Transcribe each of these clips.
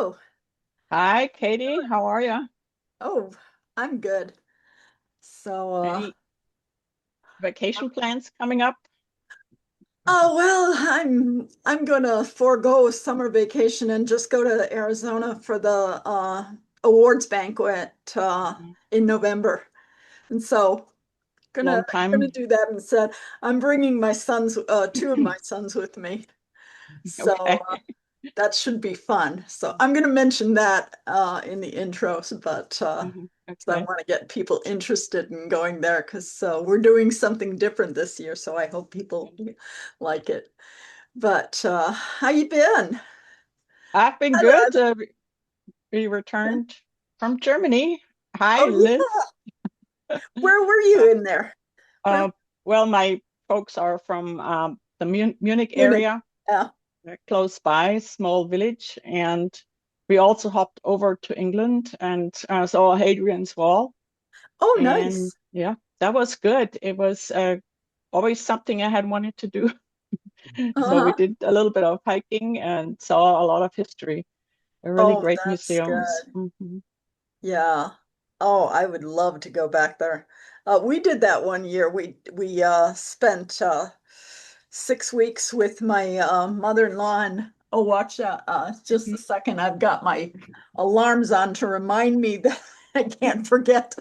Hello. Hi, Katie. How are you? Oh, I'm good. So, Any vacation plans coming up? oh well, I'm gonna forego summer vacation and just go to Arizona for the awards banquet Mhm. in November. And so gonna Long gonna time. do that instead. I'm bringing my sons, two of my sons with me. So Okay. that should be fun. So I'm going to mention that in the intros, but 'cause I Okay. want to get people interested in going there because we're doing something different this year. So I hope people like it. But how you been? I've been Hello. good. We returned from Germany. Hi, Oh yeah, Liz. where were Uh, you in there? Where uh, well, my folks are from the Munich Munich? area, Yeah. close by, small village, and we also hopped over to England and saw Hadrian's Wall. Oh, And nice. yeah, that was good. It was always something I had wanted to do. So we Uh-huh. did a little bit of hiking and saw a lot of history. Really Oh, great that's museums. good. Yeah. Oh, I would love to go back there. We did that one year. We spent 6 weeks with my mother-in-law and oh, watch out! Just a Mhm. second. I've got my alarms on to remind me that I can't forget.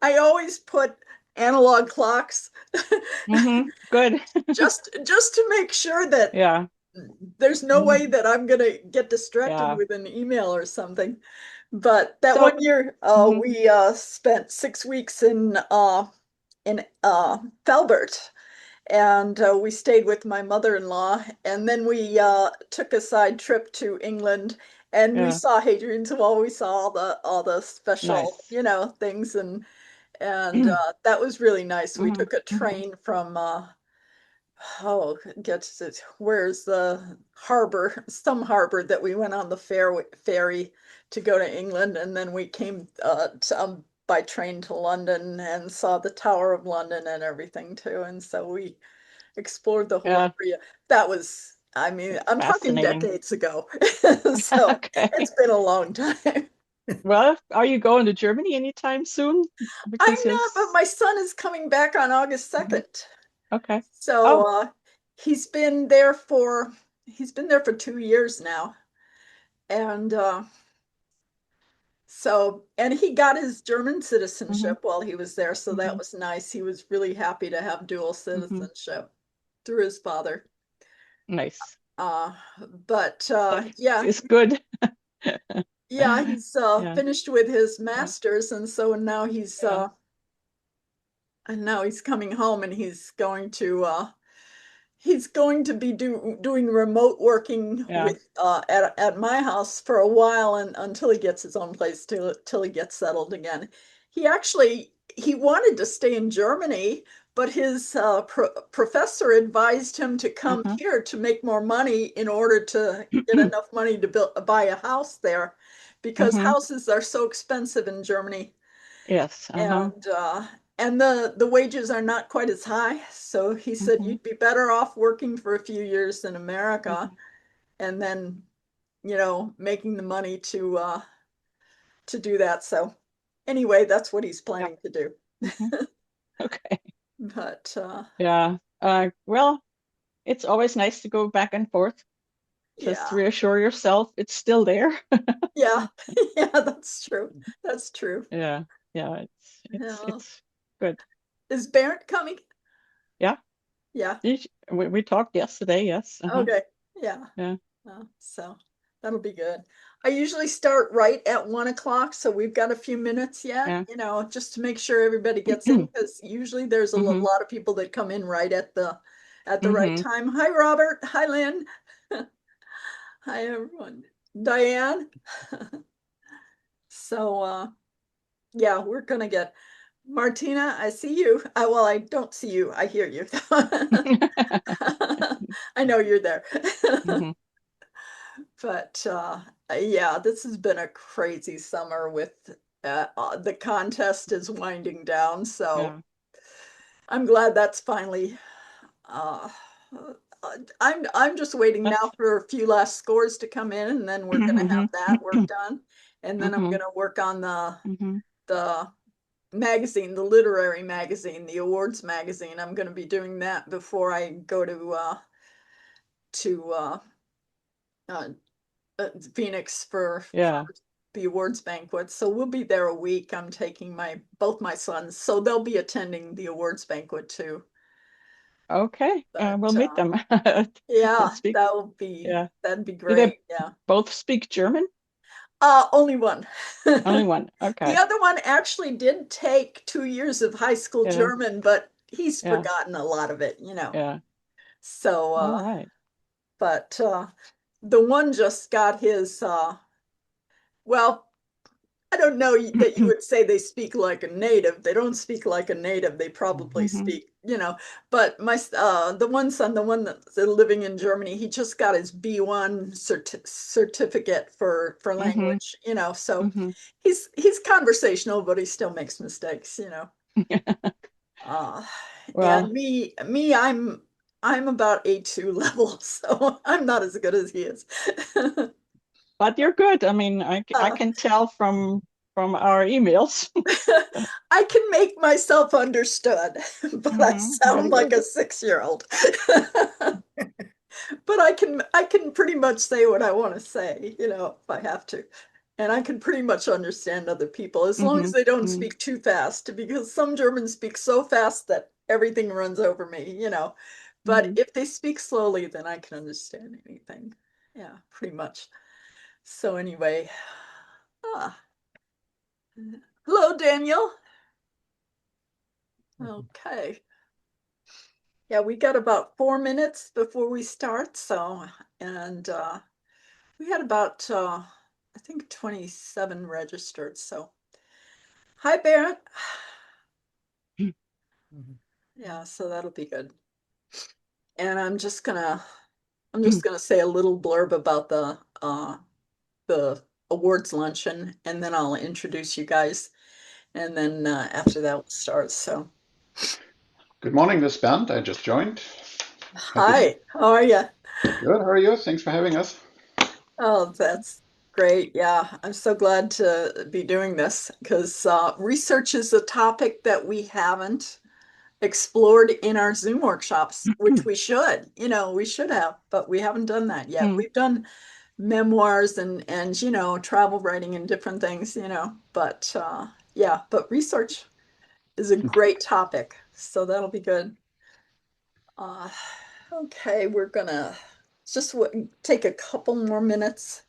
I always put analog clocks Good. just to make sure that Yeah. there's no way Mhm. that I'm gonna get distracted Yeah. with an email or something. But that So, one year, mhm. we spent 6 weeks in Felbert, and we stayed with my mother-in-law, and then we took a side trip to England, and we Yeah, saw Hadrian's Wall. We saw all the special, nice. things, and that was really nice. We Mhm. took a Mhm. train from oh, gets it. Where's the harbor? Some harbor that we went on the ferry to go to England, and then we came by train to London and saw the Tower of London and everything too. And so we explored the whole Yeah, area. That was, I mean, it's I'm talking fascinating. decades ago, so it's Okay. been a long time. Well, are you going to Germany anytime soon? I'm Because not, but his. my son is coming back on August Mhm. 2nd. Okay. So Oh. he's been there for he's been there for 2 years now. And and he got his German Mhm. citizenship while he was there, so that Mhm. was nice. He was really happy to have dual Mhm. citizenship through his father. Nice. Uh, but yeah, It's good. yeah, he's Yeah. finished with his Yeah. master's, and so Yeah. now he's coming home, and he's going to be doing remote working Yeah. with at my house for a while and until he gets his own place till he gets settled again. He wanted to stay in Germany, but his professor advised him to come Uh-huh. here to make more money in order to get enough money to buy a house there because hmm houses are so expensive in Germany Yes. Uh-huh. and the wages are not quite as high. So he said hmm you'd be better off working for a few years in America hmm and then, making the money to do that. So anyway, that's what he's Yeah. planning to do. hmm Okay. But Yeah. Well, it's always nice to go back and forth. Just yeah, reassure yourself it's still there. yeah, yeah, that's true. That's true. Yeah. Yeah. Yeah. It's good. Is Bernd coming? Yeah. Yeah. We talked yesterday. Yes. Uh-huh. Okay. Yeah. Yeah. So that'll be good. I usually start right at 1 o'clock, so we've got a few minutes yet, Yeah. just to make sure everybody gets in, because usually there's a hmm lot of people that come in right at the right hmm time. Hi, Robert. Hi, Lynn. Hi, everyone. Diane. So yeah, we're gonna get Martina, I see you. Well, I don't see you. I hear you. I know you're there. hmm But yeah, this has been a crazy summer with the contest is winding down, so Yeah. I'm glad that's finally uh, I'm just waiting now That's for a few last scores to come in, and then we're gonna have hmm that work done. And then I'm hmm gonna work on hmm the magazine, the literary magazine, the awards magazine. I'm gonna be doing that before I go to uh, Phoenix for Yeah. the awards banquet. So we'll be there a week. I'm taking my both my sons, so they'll be attending the awards banquet too. Okay. We'll But meet them. They'll yeah, speak. Yeah. that'd be Do they great. Yeah. both speak German? Only one. Only one. The Okay. other one actually did take 2 years of high school Yeah. German, but he's Yeah. forgotten a lot of it. Yeah. So, All right. but the one just got his, well, I don't know that you would say they speak like a native. They don't speak like a native. They probably hmm speak. But the one son, the one that's living in Germany, he just got his B1 certificate for hmm language. So hmm he's conversational, but he still makes mistakes. Uh, and Well, I'm about A2 level, so I'm not as good as he is. but you're good. I mean, I Uh, can tell from our emails. I can make myself understood, but I Very sound like good. a 6-year-old. But I can pretty much say what I want to say, if I have to. And I can pretty much understand other people as long as hmm they don't hmm speak too fast, because some Germans speak so fast that everything runs over me. But hmm if they speak slowly, then I can understand anything. Yeah, pretty much. So anyway, ah, hello, Daniel. Okay. Yeah, we got about 4 minutes before we start. And we had about, I think 27 registered. So, hi, Bernd. Yeah, so that'll be good. And I'm just gonna say a little blurb about the awards luncheon, and then I'll introduce you guys, and then after that we'll start. So, Good morning, this is Bernd. I just joined. Happy to. hi, how are you? Good. How are you? Thanks for having us. Oh, that's great. Yeah, I'm so glad to be doing this because research is a topic that we haven't explored in our Zoom workshops, which we should have, but we haven't done that yet. We've done memoirs and travel writing and different things, but yeah, but research is a great topic, so that'll be good. Uh, okay, we're gonna just take a couple more minutes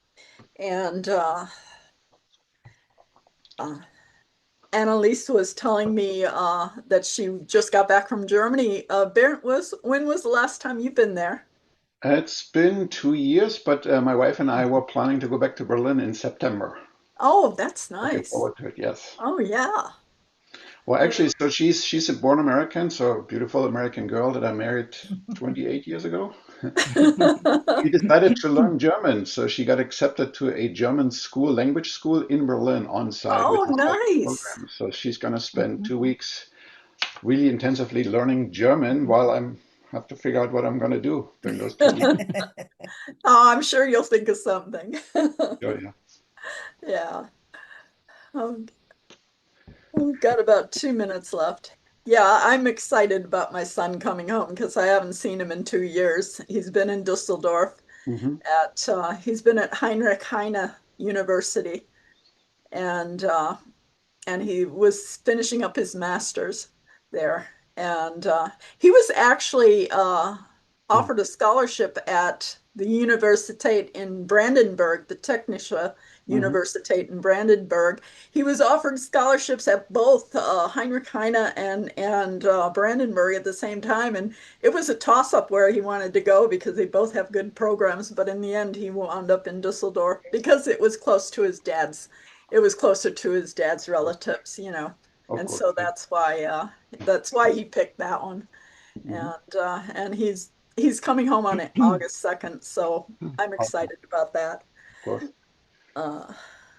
and uh, AnnElise was telling me that she just got back from Germany. Bernd, when was the last time you've been there? It's been 2 years, but my wife and I were planning to go back to Berlin in September. Oh, that's Looking nice. forward to it, yes. Oh, yeah. Well, Yeah. actually, so she's a born American, so a beautiful American girl that I married 28 years ago. She decided to learn German, so she got accepted to a German school, language school in Berlin on site with Oh, a special nice. program. So she's going to spend 2 weeks really intensively learning German while I'm have to figure out what I'm going to do during those 2 weeks. Oh, I'm sure you'll think of something. So, yeah. Yeah. Um, we've got about 2 minutes left. Yeah, I'm excited about my son coming home because I haven't seen him in 2 years. He's been in Dusseldorf Hmm. he's been at Heinrich Heine University, and and he was finishing up his master's there. And he was actually offered a scholarship at the Universität in Brandenburg, the Technische Hmm. Universität in Brandenburg. He was offered scholarships at both Heinrich Heine and Brandenburg at the same time, and it was a toss-up where he wanted to go because they both have good programs. But in the end, he wound up in Dusseldorf because it was close to his dad's. It was closer to his dad's relatives. Of And course. so Yeah. that's why he picked that one. Hmm. And he's coming home on August 2nd, so I'm Awesome. excited about that. Of course. Uh,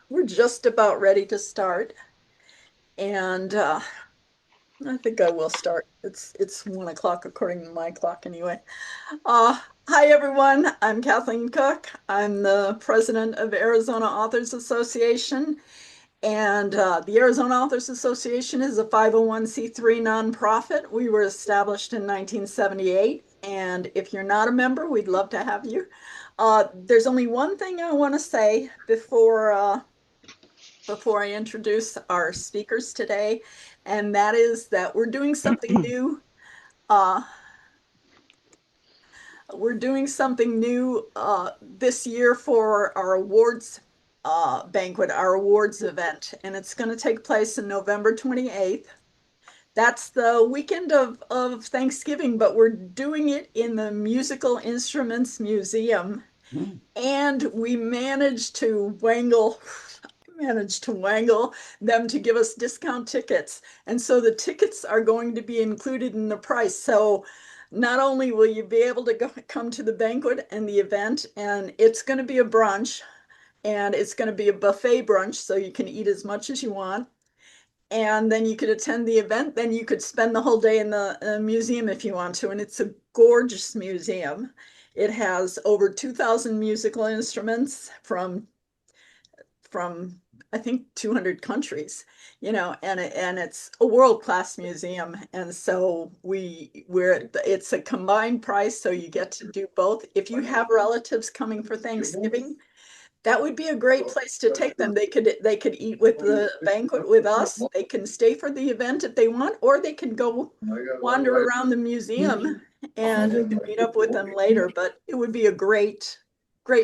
we're just about ready to start. And I think I will start. It's 1 o'clock according to my clock anyway. Uh, Hi everyone. I'm Kathleen Cook. I'm the president of Arizona Authors Association, and the Arizona Authors Association is a 501c3 nonprofit. We were established in 1978, and if you're not a member, we'd love to have you. There's only one thing I want to say before I introduce our speakers today, and that is that we're doing something new. Uh, we're doing something new this year for our awards banquet, our awards event, and it's going to take place on November 28th. That's the weekend of Thanksgiving, but we're doing it in the Musical Instruments Museum. Mm. And we managed to wangle them to give us discount tickets. And so the tickets are going to be included in the price. So not only will you be able to come to the banquet and the event, and it's going to be a brunch, and it's going to be a buffet brunch, so you can eat as much as you want. And then you could attend the event. Then you could spend the whole day in the museum if you want to. And it's a gorgeous museum. It has over 2,000 musical instruments from I think 200 countries, and it's a world-class museum. And so it's a combined price, so you get to do both. If you have relatives coming for Thanksgiving, that would be a great place to take them. They could eat with the banquet with us. They can stay for the event if they want, or they can go wander around the museum and meet up with them later. But it would be a great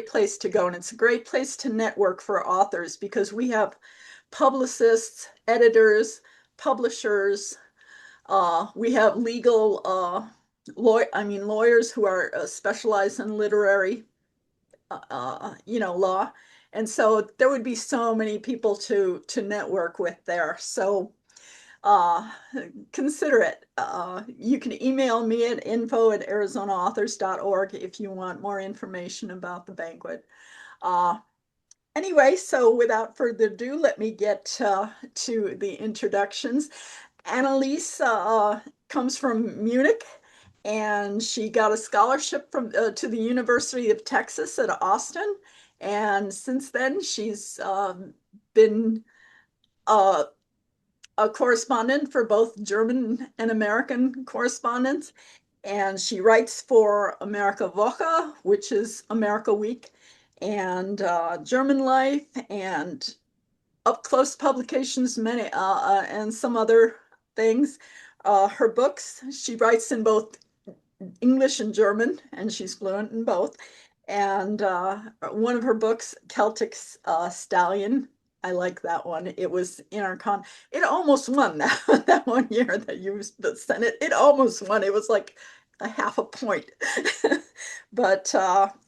place to go. And it's a great place to network for authors because we have publicists, editors, publishers. We have lawyers who are specialized in literary law. And so there would be so many people to network with there. So uh, consider it. You can email me at info@arizonaauthors.org if you want more information about the banquet. Uh, anyway, so without further ado, let me get to the introductions. AnnElise comes from Munich, and she got a scholarship to the University of Texas at Austin. And since then, she's been uh, a correspondent for both German and American correspondents. And she writes for America Woche, which is America Week, and German Life, and up close publications, many and some other things. Her books, she writes in both English and German, and she's fluent in both. And one of her books, Celtic Stallion, I like that one. It was in our con. It almost won that that one year that you sent it. It almost won. It was like a half a point. But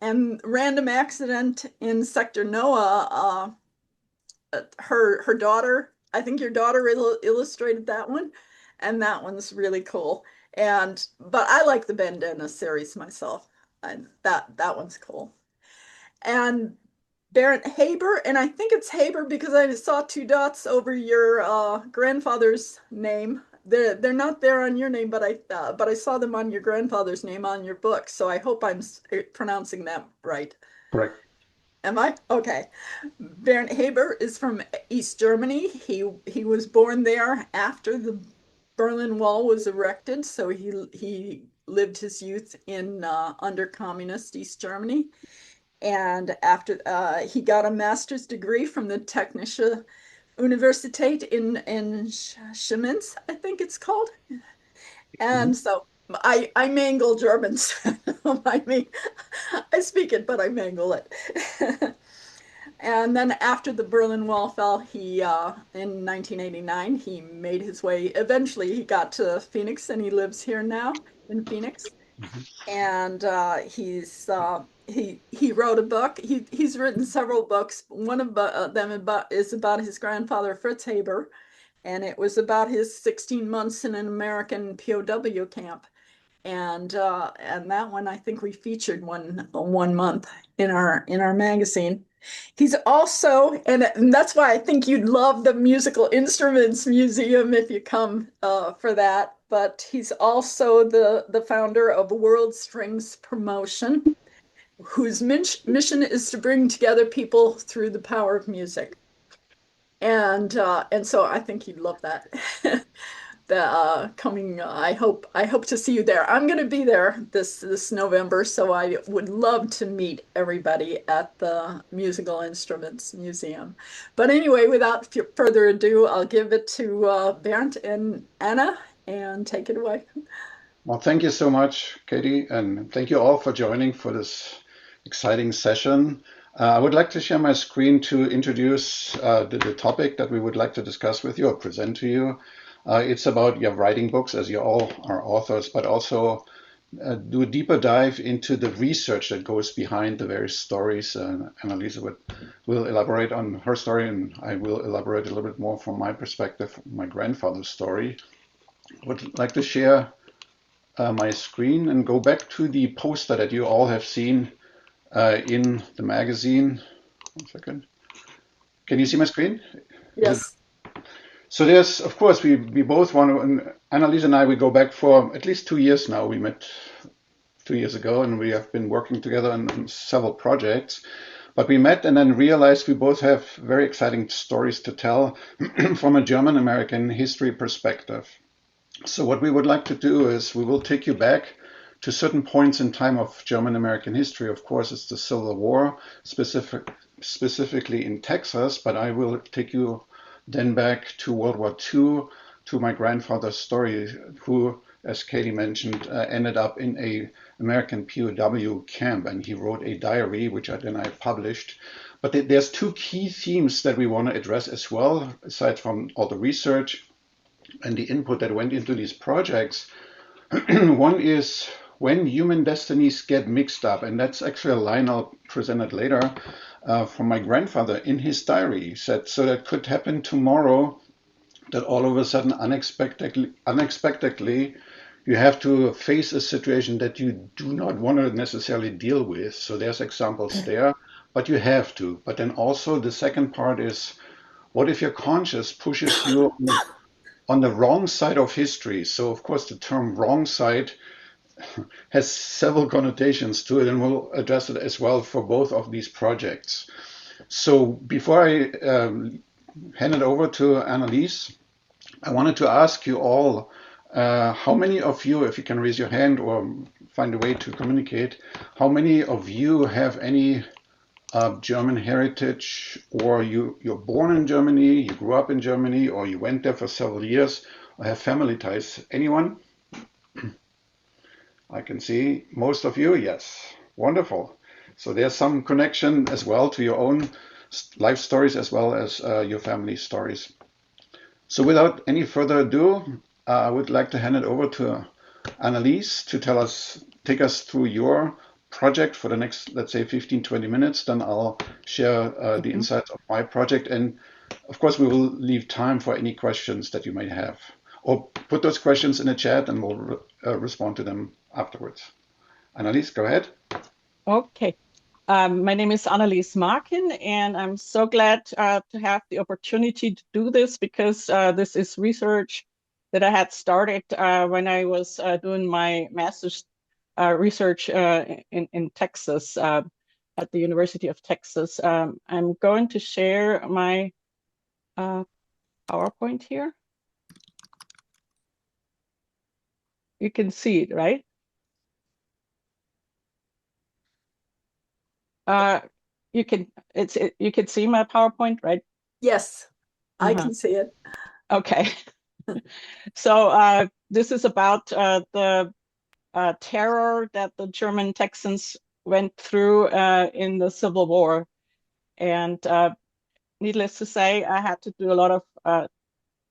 and Random Accident in Sector Noah, her daughter, I think your daughter illustrated that one, and that one's really cool. And but I like the Bandana series myself, and that one's cool. And Bernd Haber, and I think it's Haber because I saw two dots over your grandfather's name. They're not there on your name, but I saw them on your grandfather's name on your book. So I hope I'm pronouncing that right. Correct. Am I? Okay. Bernd Haber is from East Germany. He was born there after the Berlin Wall was erected, so he lived his youth in under communist East Germany. And after he got a master's degree from the Technische Universität in Schemenz, I think it's called. Mhm. And so I mangle Germans. Don't mind me. I speak it, but I mangle it. And then after the Berlin Wall fell, he in 1989 he made his way. Eventually, he got to Phoenix, and he lives here now in Phoenix. Mhm. And he wrote a book. He's written several books. One of them is about his grandfather Fritz Haber, and it was about his 16 months in an American POW camp. And that one I think we featured one month in our magazine. He's also, and that's why I think you'd love the Musical Instruments Museum if you come for that. But he's also the founder of World Strings Promotion, whose mission is to bring together people through the power of music. And so I think you'd love that. The coming I hope to see you there. I'm going to be there this November, so I would love to meet everybody at the Musical Instruments Museum. But anyway, without further ado, I'll give it to Bernd and Anna and take it away. Well, thank you so much, Katie, and thank you all for joining for this exciting session. I would like to share my screen to introduce the topic that we would like to discuss with you or present to you. It's about your writing books, as you all are authors, but also do a deeper dive into the research that goes behind the various stories. AnnElise will elaborate on her story, and I will elaborate a little bit more from my perspective, my grandfather's story. I would like to share my screen and go back to the poster that you all have seen in the magazine. 1 second. Can you see my screen? Is it? Yes. So there's, of course, we both want to, and AnnElise and I, we go back for at least 2 years now. We met 2 years ago, and we have been working together on several projects. But we met and then realized we both have very exciting stories to tell from a German-American history perspective. So what we would like to do is we will take you back to certain points in time of German-American history. Of course, it's the Civil War, specifically in Texas, but I will take you then back to World War II, to my grandfather's story, who, as Katie mentioned, ended up in a American POW camp, and he wrote a diary, which then I published. But there's two key themes that we want to address as well, aside from all the research and the input that went into these projects. One is when human destinies get mixed up, and that's actually a line I'll present it later from my grandfather in his diary. He said, so that could happen tomorrow, that all of a sudden, unexpectedly, you have to face a situation that you do not want to necessarily deal with. So there's examples there, but you have to. But then also the second part is, what if your conscience pushes you on the wrong side of history? So of course the term wrong side has several connotations to it, and we'll address it as well for both of these projects. So before I hand it over to AnnElise, I wanted to ask you all, how many of you, if you can raise your hand or find a way to communicate, how many of you have any German heritage, or you're born in Germany, you grew up in Germany, or you went there for several years, or have family ties? Anyone? I can see most of you, yes. Wonderful. So there's some connection as well to your own life stories as well as your family stories. So without any further ado, I would like to hand it over to AnnElise to take us through your project for the next, let's say, 15-20 minutes. Then I'll share the insights of my project. And of course, we will leave time for any questions that you might have. Or put those questions in the chat and we'll respond to them afterwards. AnnElise, go ahead. Okay. My name is AnnElise Makin, and I'm so glad to have the opportunity to do this, because this is research that I had started when I was doing my master's research in Texas at the University of Texas. I'm going to share my PowerPoint here. You can see it, right? You can see my PowerPoint, right? Yes, I can see it. Okay. So this is about the terror that the German Texans went through in the Civil War. And needless to say, I had to do a lot of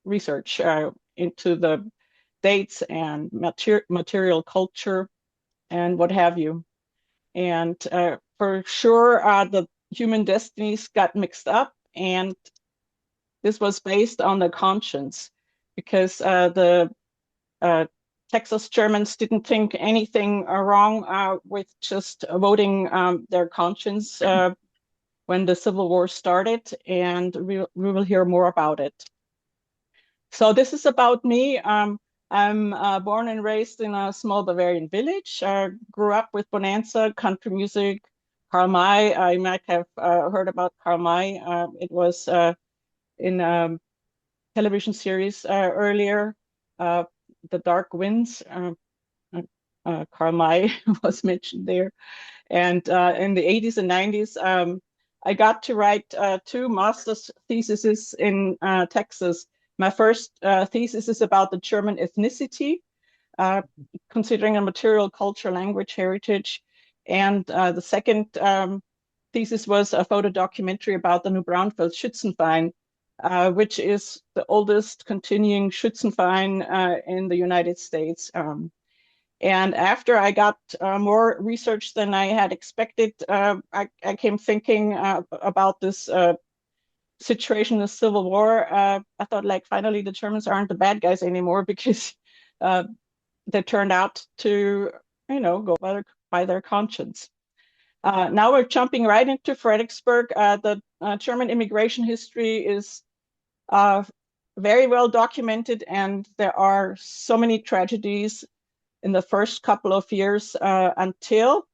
research into the dates and material culture and what have you. And for sure, the human destinies got mixed up, and this was based on the conscience, because the Texas Germans didn't think anything wrong with just voting their conscience when the Civil War started, and we will hear more about it. So this is about me. I'm born and raised in a small Bavarian village. Grew up with Bonanza, country music, Karl May. I might have heard about Karl May. It was in a television series earlier, The Dark Winds. Karl May was mentioned there. And in the 80s and 90s, I got to write two master's theses in Texas. My first thesis is about the German ethnicity, uh, considering a material culture, language, heritage. And the second thesis was a photo documentary about the New Braunfels Schützenverein, which is the oldest continuing Schützenverein in the United States. And after I got more research than I had expected, I came thinking about this situation in the Civil War. I thought, like, finally, the Germans aren't the bad guys anymore, because they turned out to, go by their conscience. Now we're jumping right into Fredericksburg. The German immigration history is very well documented, and there are so many tragedies in the first couple of years until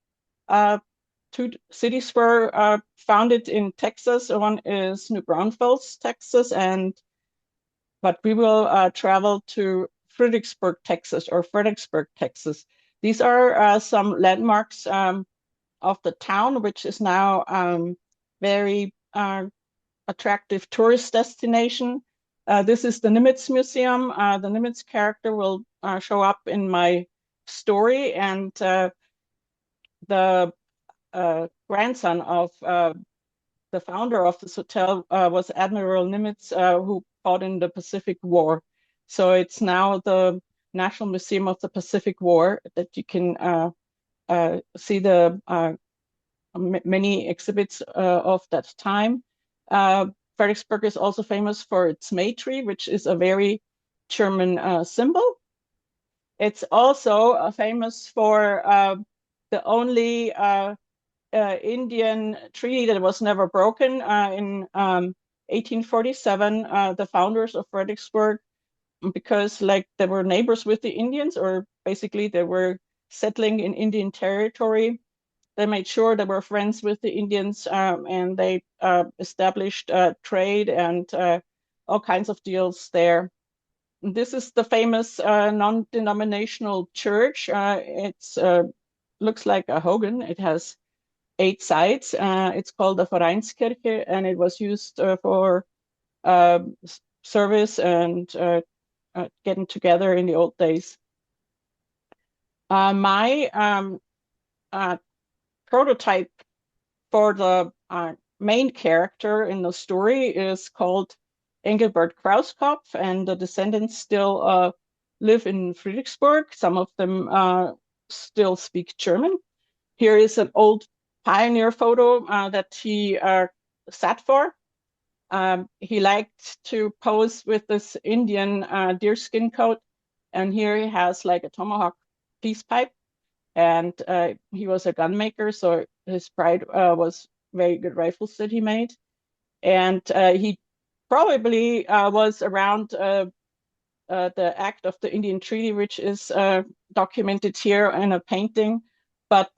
two cities were founded in Texas. One is New Braunfels, Texas, but we will travel to Fredericksburg, Texas. These are some landmarks of the town, which is now very attractive tourist destination. This is the Nimitz Museum. The Nimitz character will show up in my story, and the grandson of the founder of this hotel was Admiral Nimitz, who fought in the Pacific War. So it's now the National Museum of the Pacific War, that you can see the many exhibits of that time. Fredericksburg is also famous for its May tree, which is a very German symbol. It's also famous for the only Indian treaty that was never broken. In 1847, the founders of Fredericksburg, because like they were neighbors with the Indians, or basically they were settling in Indian territory, they made sure they were friends with the Indians, and they established trade and all kinds of deals there. This is the famous non-denominational church. It's looks like a Hogan. It has 8 sides. It's called the Vereinskirche, and it was used for service and getting together in the old days. My prototype for the main character in the story is called Engelbert Krauskopf, and the descendants still live in Fredericksburg. Some of them still speak German. Here is an old pioneer photo that he sat for. He liked to pose with this Indian deerskin coat, and here he has like a tomahawk peace pipe, and he was a gun maker, so his pride was very good rifles that he made. And he probably was around the act of the Indian Treaty, which is documented here in a painting, but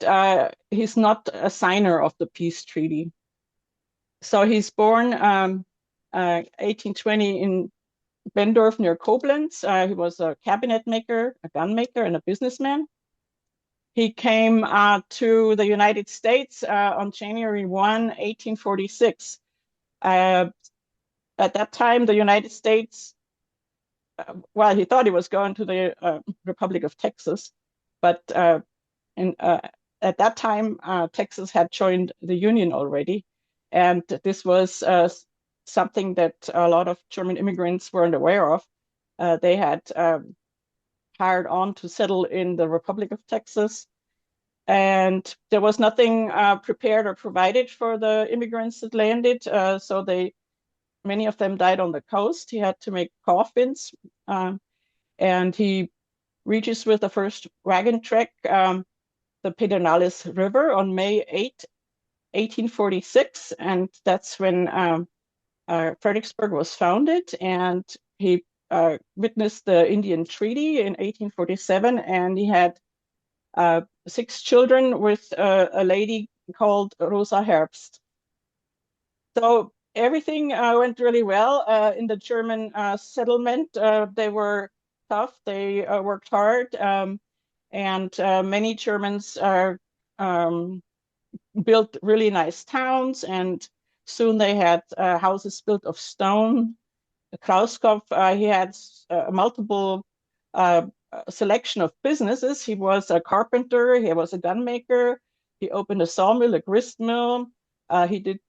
he's not a signer of the peace treaty. So he's born 1820 in Bendorf near Koblenz. He was a cabinet maker, a gun maker, and a businessman. He came to the United States on January 1, 1846. At that time, the United States, well, he thought he was going to the Republic of Texas, but at that time, Texas had joined the Union already. And this was something that a lot of German immigrants weren't aware of. They had hired on to settle in the Republic of Texas. And there was nothing prepared or provided for the immigrants that landed. So many of them died on the coast. He had to make coffins. And he reaches with the first wagon trek the Pedernales River on May 8, 1846, and that's when Fredericksburg was founded, and he witnessed the Indian Treaty in 1847, and he had 6 children with a lady called Rosa Herbst. So everything went really well in the German settlement. They were tough, they worked hard, and many Germans built really nice towns, and soon they had houses built of stone. Krauskopf, he had multiple selection of businesses. He was a carpenter, he was a gunmaker, he opened a sawmill, a grist mill. He did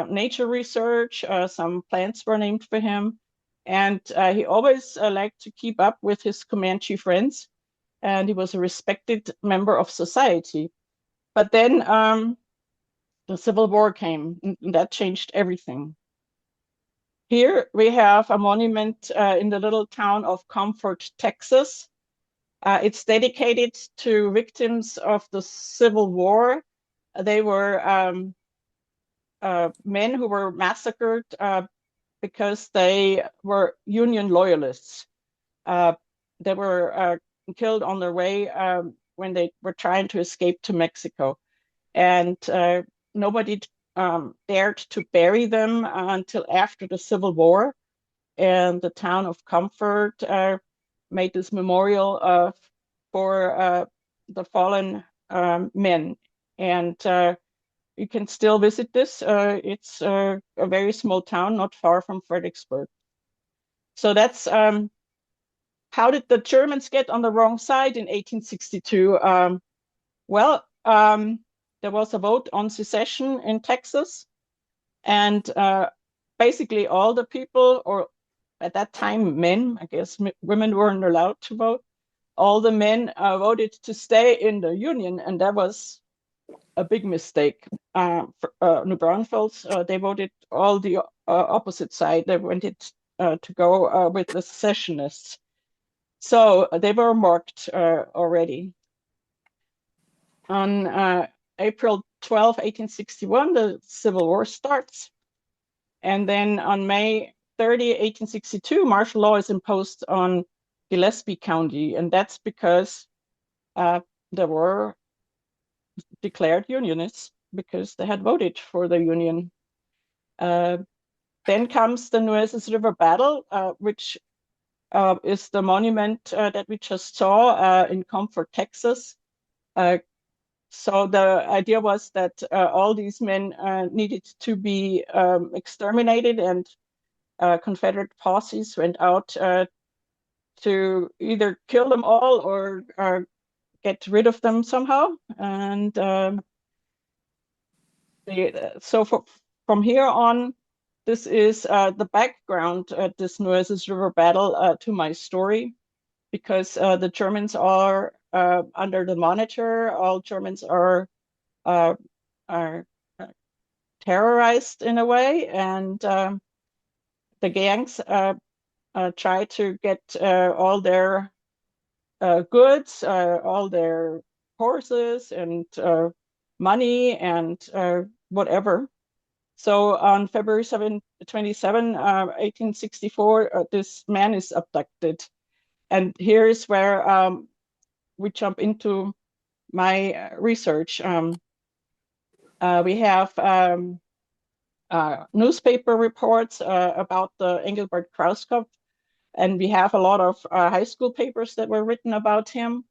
nature research. Some plants were named for him. And he always liked to keep up with his Comanche friends. And he was a respected member of society. But then the Civil War came, and that changed everything. Here we have a monument in the little town of Comfort, Texas. It's dedicated to victims of the Civil War. They were men who were massacred because they were Union loyalists. They were killed on their way when they were trying to escape to Mexico. And nobody dared to bury them until after the Civil War. And the town of Comfort made this memorial for the fallen men. And you can still visit this. It's a very small town, not far from Fredericksburg. So that's how did the Germans get on the wrong side in 1862? Well, there was a vote on secession in Texas, and basically all the people, or at that time men, I guess women weren't allowed to vote, all the men voted to stay in the Union, and that was a big mistake. New Braunfels, they voted all the opposite side. They wanted to go with the secessionists. So they were marked already. On April 12, 1861, the Civil War starts. And then on May 30, 1862, martial law is imposed on Gillespie County. And that's because there were declared Unionists because they had voted for the Union. Then comes the Nueces River Battle, which is the monument that we just saw in Comfort, Texas. So the idea was that all these men needed to be exterminated, and Confederate posses went out to either kill them all or get rid of them somehow. And so from here on, this is the background at this Nueces River battle to my story, because the Germans are under the monitor. All Germans are terrorized in a way, and the gangs try to get all their goods, all their horses and money and whatever. So on February 27, 1864, this man is abducted. And here is where we jump into my research. We have newspaper reports about the Engelbert Krauskopf, and we have a lot of high school papers that were written about him.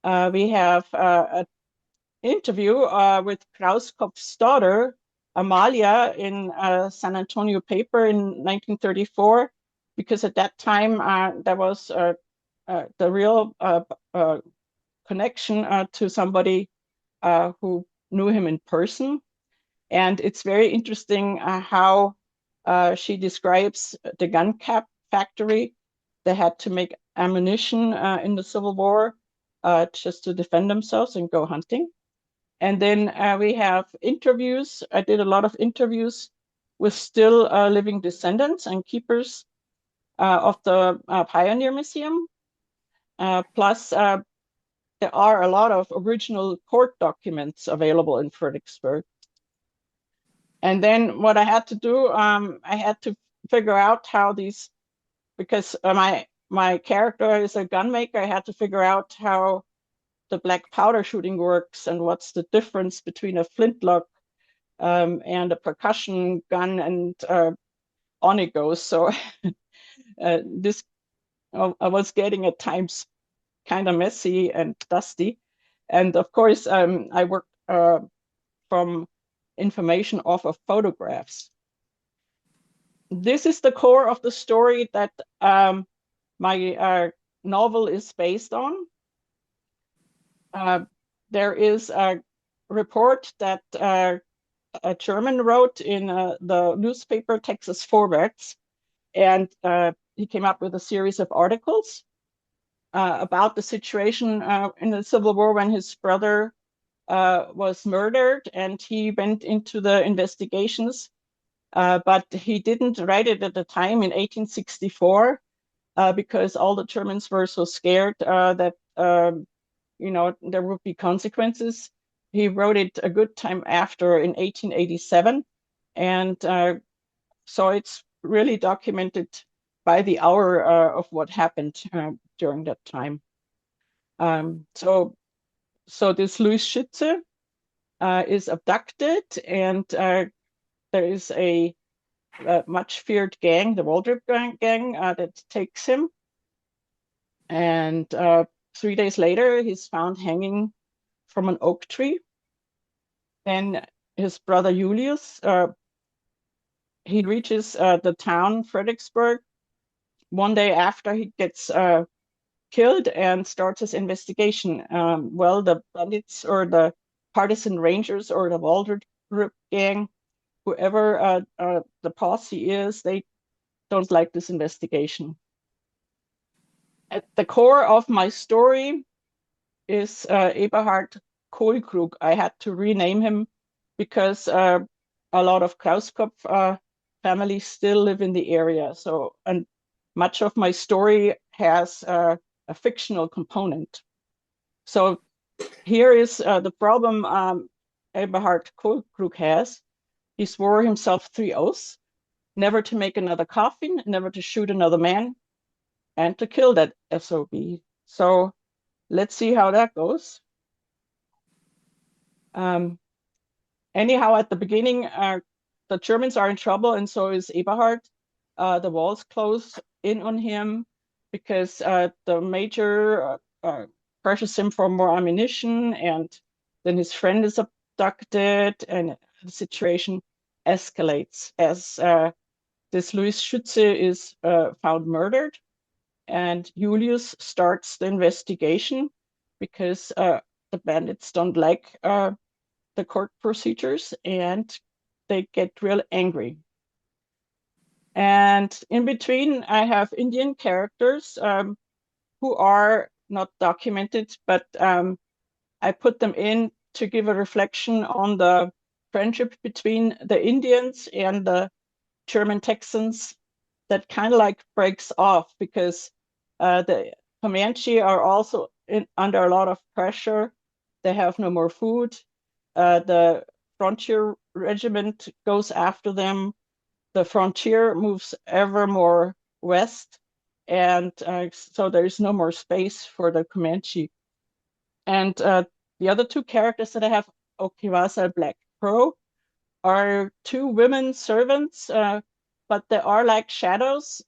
We have an interview with Krauskopf's daughter, Amalia, in a San Antonio paper in 1934, because at that time there was the real connection to somebody who knew him in person. And it's very interesting how she describes the gun cap factory. They had to make ammunition in the Civil War just to defend themselves and go hunting. And then we have interviews. I did a lot of interviews with still living descendants and keepers of the Pioneer Museum. Plus, there are a lot of original court documents available in Fredericksburg. And then what I had to do, I had to figure out how these, because my character is a gun maker, I had to figure out how the black powder shooting works and what's the difference between a flintlock and a percussion gun, and on it goes. So this I was getting at times kind of messy and dusty. And of course, I worked from information off of photographs. This is the core of the story that my novel is based on. There is a report that a German wrote in the newspaper Texas Vorwärts, and he came up with a series of articles about the situation in the Civil War when his brother was murdered, and he went into the investigations, but he didn't write it at the time in 1864 because all the Germans were so scared that there would be consequences. He wrote it a good time after in 1887, and so it's really documented by the hour of what happened during that time. So this Louis Schütze is abducted, and there is a much feared gang, the Waldrop gang, that takes him. And 3 days later, he's found hanging from an oak tree. Then his brother Julius, he reaches the town Fredericksburg one day after he gets killed and starts his investigation. Well, the bandits or the partisan rangers or the Waldrop gang, whoever the posse is, they don't like this investigation. At the core of my story is Eberhard Kohlkrug. I had to rename him because a lot of Krauskopf families still live in the area. So, and much of my story has a fictional component. So here is the problem Eberhard Kohlkrug has. He swore himself 3 oaths: never to make another coffin, never to shoot another man, and to kill that SOB. So let's see how that goes. Anyhow, at the beginning, the Germans are in trouble, and so is Eberhard. The walls close in on him because the major pressures him for more ammunition, and then his friend is abducted, and the situation escalates as this Louis Schütze is found murdered, and Julius starts the investigation because the bandits don't like the court procedures, and they get real angry. And in between, I have Indian characters who are not documented, but I put them in to give a reflection on the friendship between the Indians and the German Texans that kind of like breaks off because the Comanche are also under a lot of pressure. They have no more food. The frontier regiment goes after them. The frontier moves ever more west, and so there's no more space for the Comanche. And the other 2 characters that I have, Okiwasa Black Crow, are 2 women servants, but they are like shadows,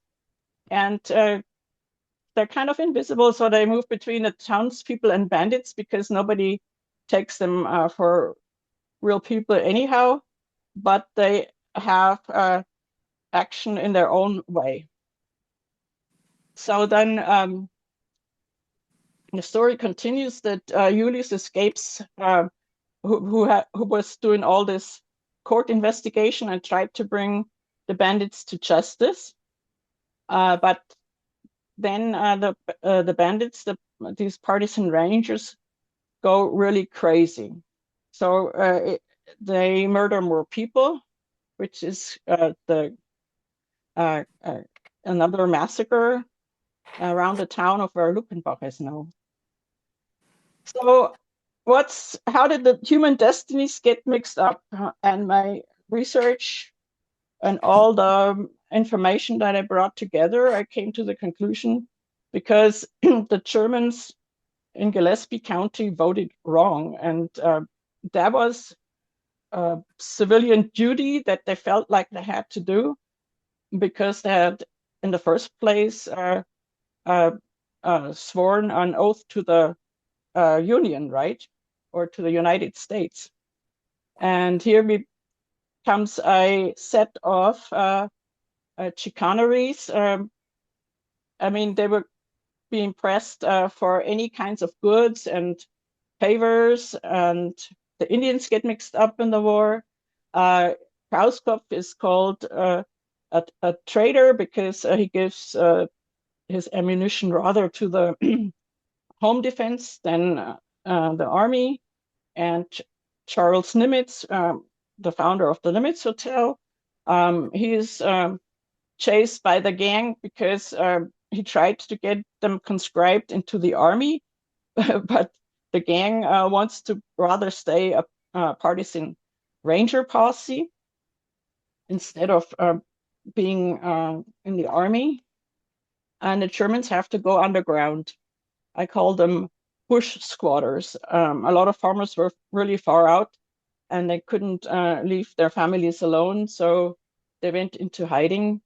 and they're kind of invisible, so they move between the townspeople and bandits because nobody takes them for real people anyhow, but they have action in their own way. So then the story continues that Julius escapes, who was doing all this court investigation and tried to bring the bandits to justice. But then the bandits, these partisan rangers, go really crazy. So they murder more people, which is another massacre around the town of where Luckenbach is now. So how did the human destinies get mixed up? And my research and all the information that I brought together, I came to the conclusion because the Germans in Gillespie County voted wrong, and that was civilian duty that they felt like they had to do because they had, in the first place, uh, sworn an oath to the Union, right, or to the United States. And here comes a set of chicaneries. I mean, they were being pressed for any kinds of goods and favors, and the Indians get mixed up in the war. Krauskopf is called a traitor because he gives his ammunition rather to the home defense than the army. And Charles Nimitz, the founder of the Nimitz Hotel, he's chased by the gang because he tried to get them conscribed into the army, but the gang wants to rather stay a partisan ranger posse instead of being in the army. And the Germans have to go underground. I call them bush squatters. A lot of farmers were really far out and they couldn't leave their families alone, so they went into hiding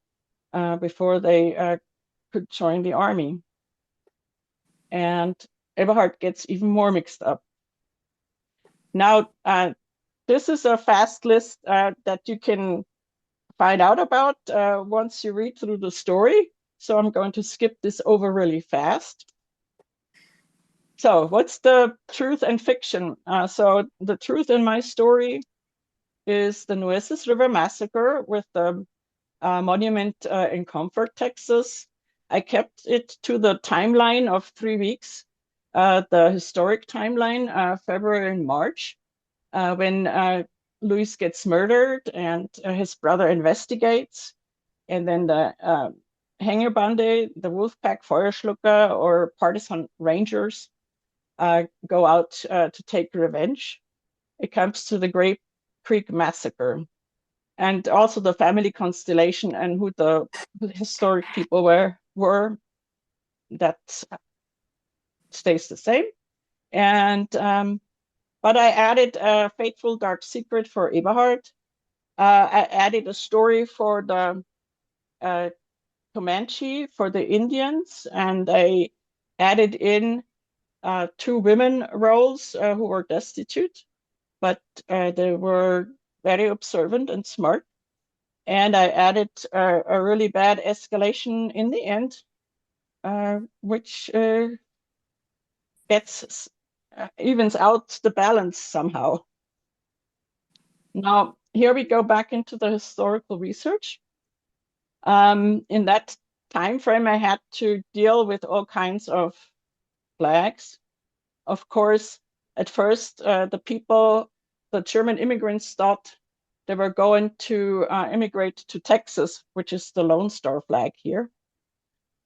before they could join the army. And Eberhard gets even more mixed up. Now, this is a fast list that you can find out about once you read through the story. So I'm going to skip this over really fast. So what's the truth and fiction? So the truth in my story is the Nueces River Massacre with the monument in Comfort, Texas. I kept it to the timeline of 3 weeks, the historic timeline, February and March, when Luis gets murdered and his brother investigates. And then the Hängerbande, the Wolfpack Feuerschlucker or partisan rangers go out to take revenge. It comes to the Grape Creek Massacre. And also the family constellation and who the historic people were, that stays the same. And but I added a fateful dark secret for Eberhard. I added a story for the Comanche, for the Indians, and I added in 2 women roles who were destitute, but they were very observant and smart. And I added a really bad escalation in the end, which evens out the balance somehow. Now, here we go back into the historical research. In that time frame, I had to deal with all kinds of flags. Of course, at first, the German immigrants thought they were going to immigrate to Texas, which is the Lone Star flag here.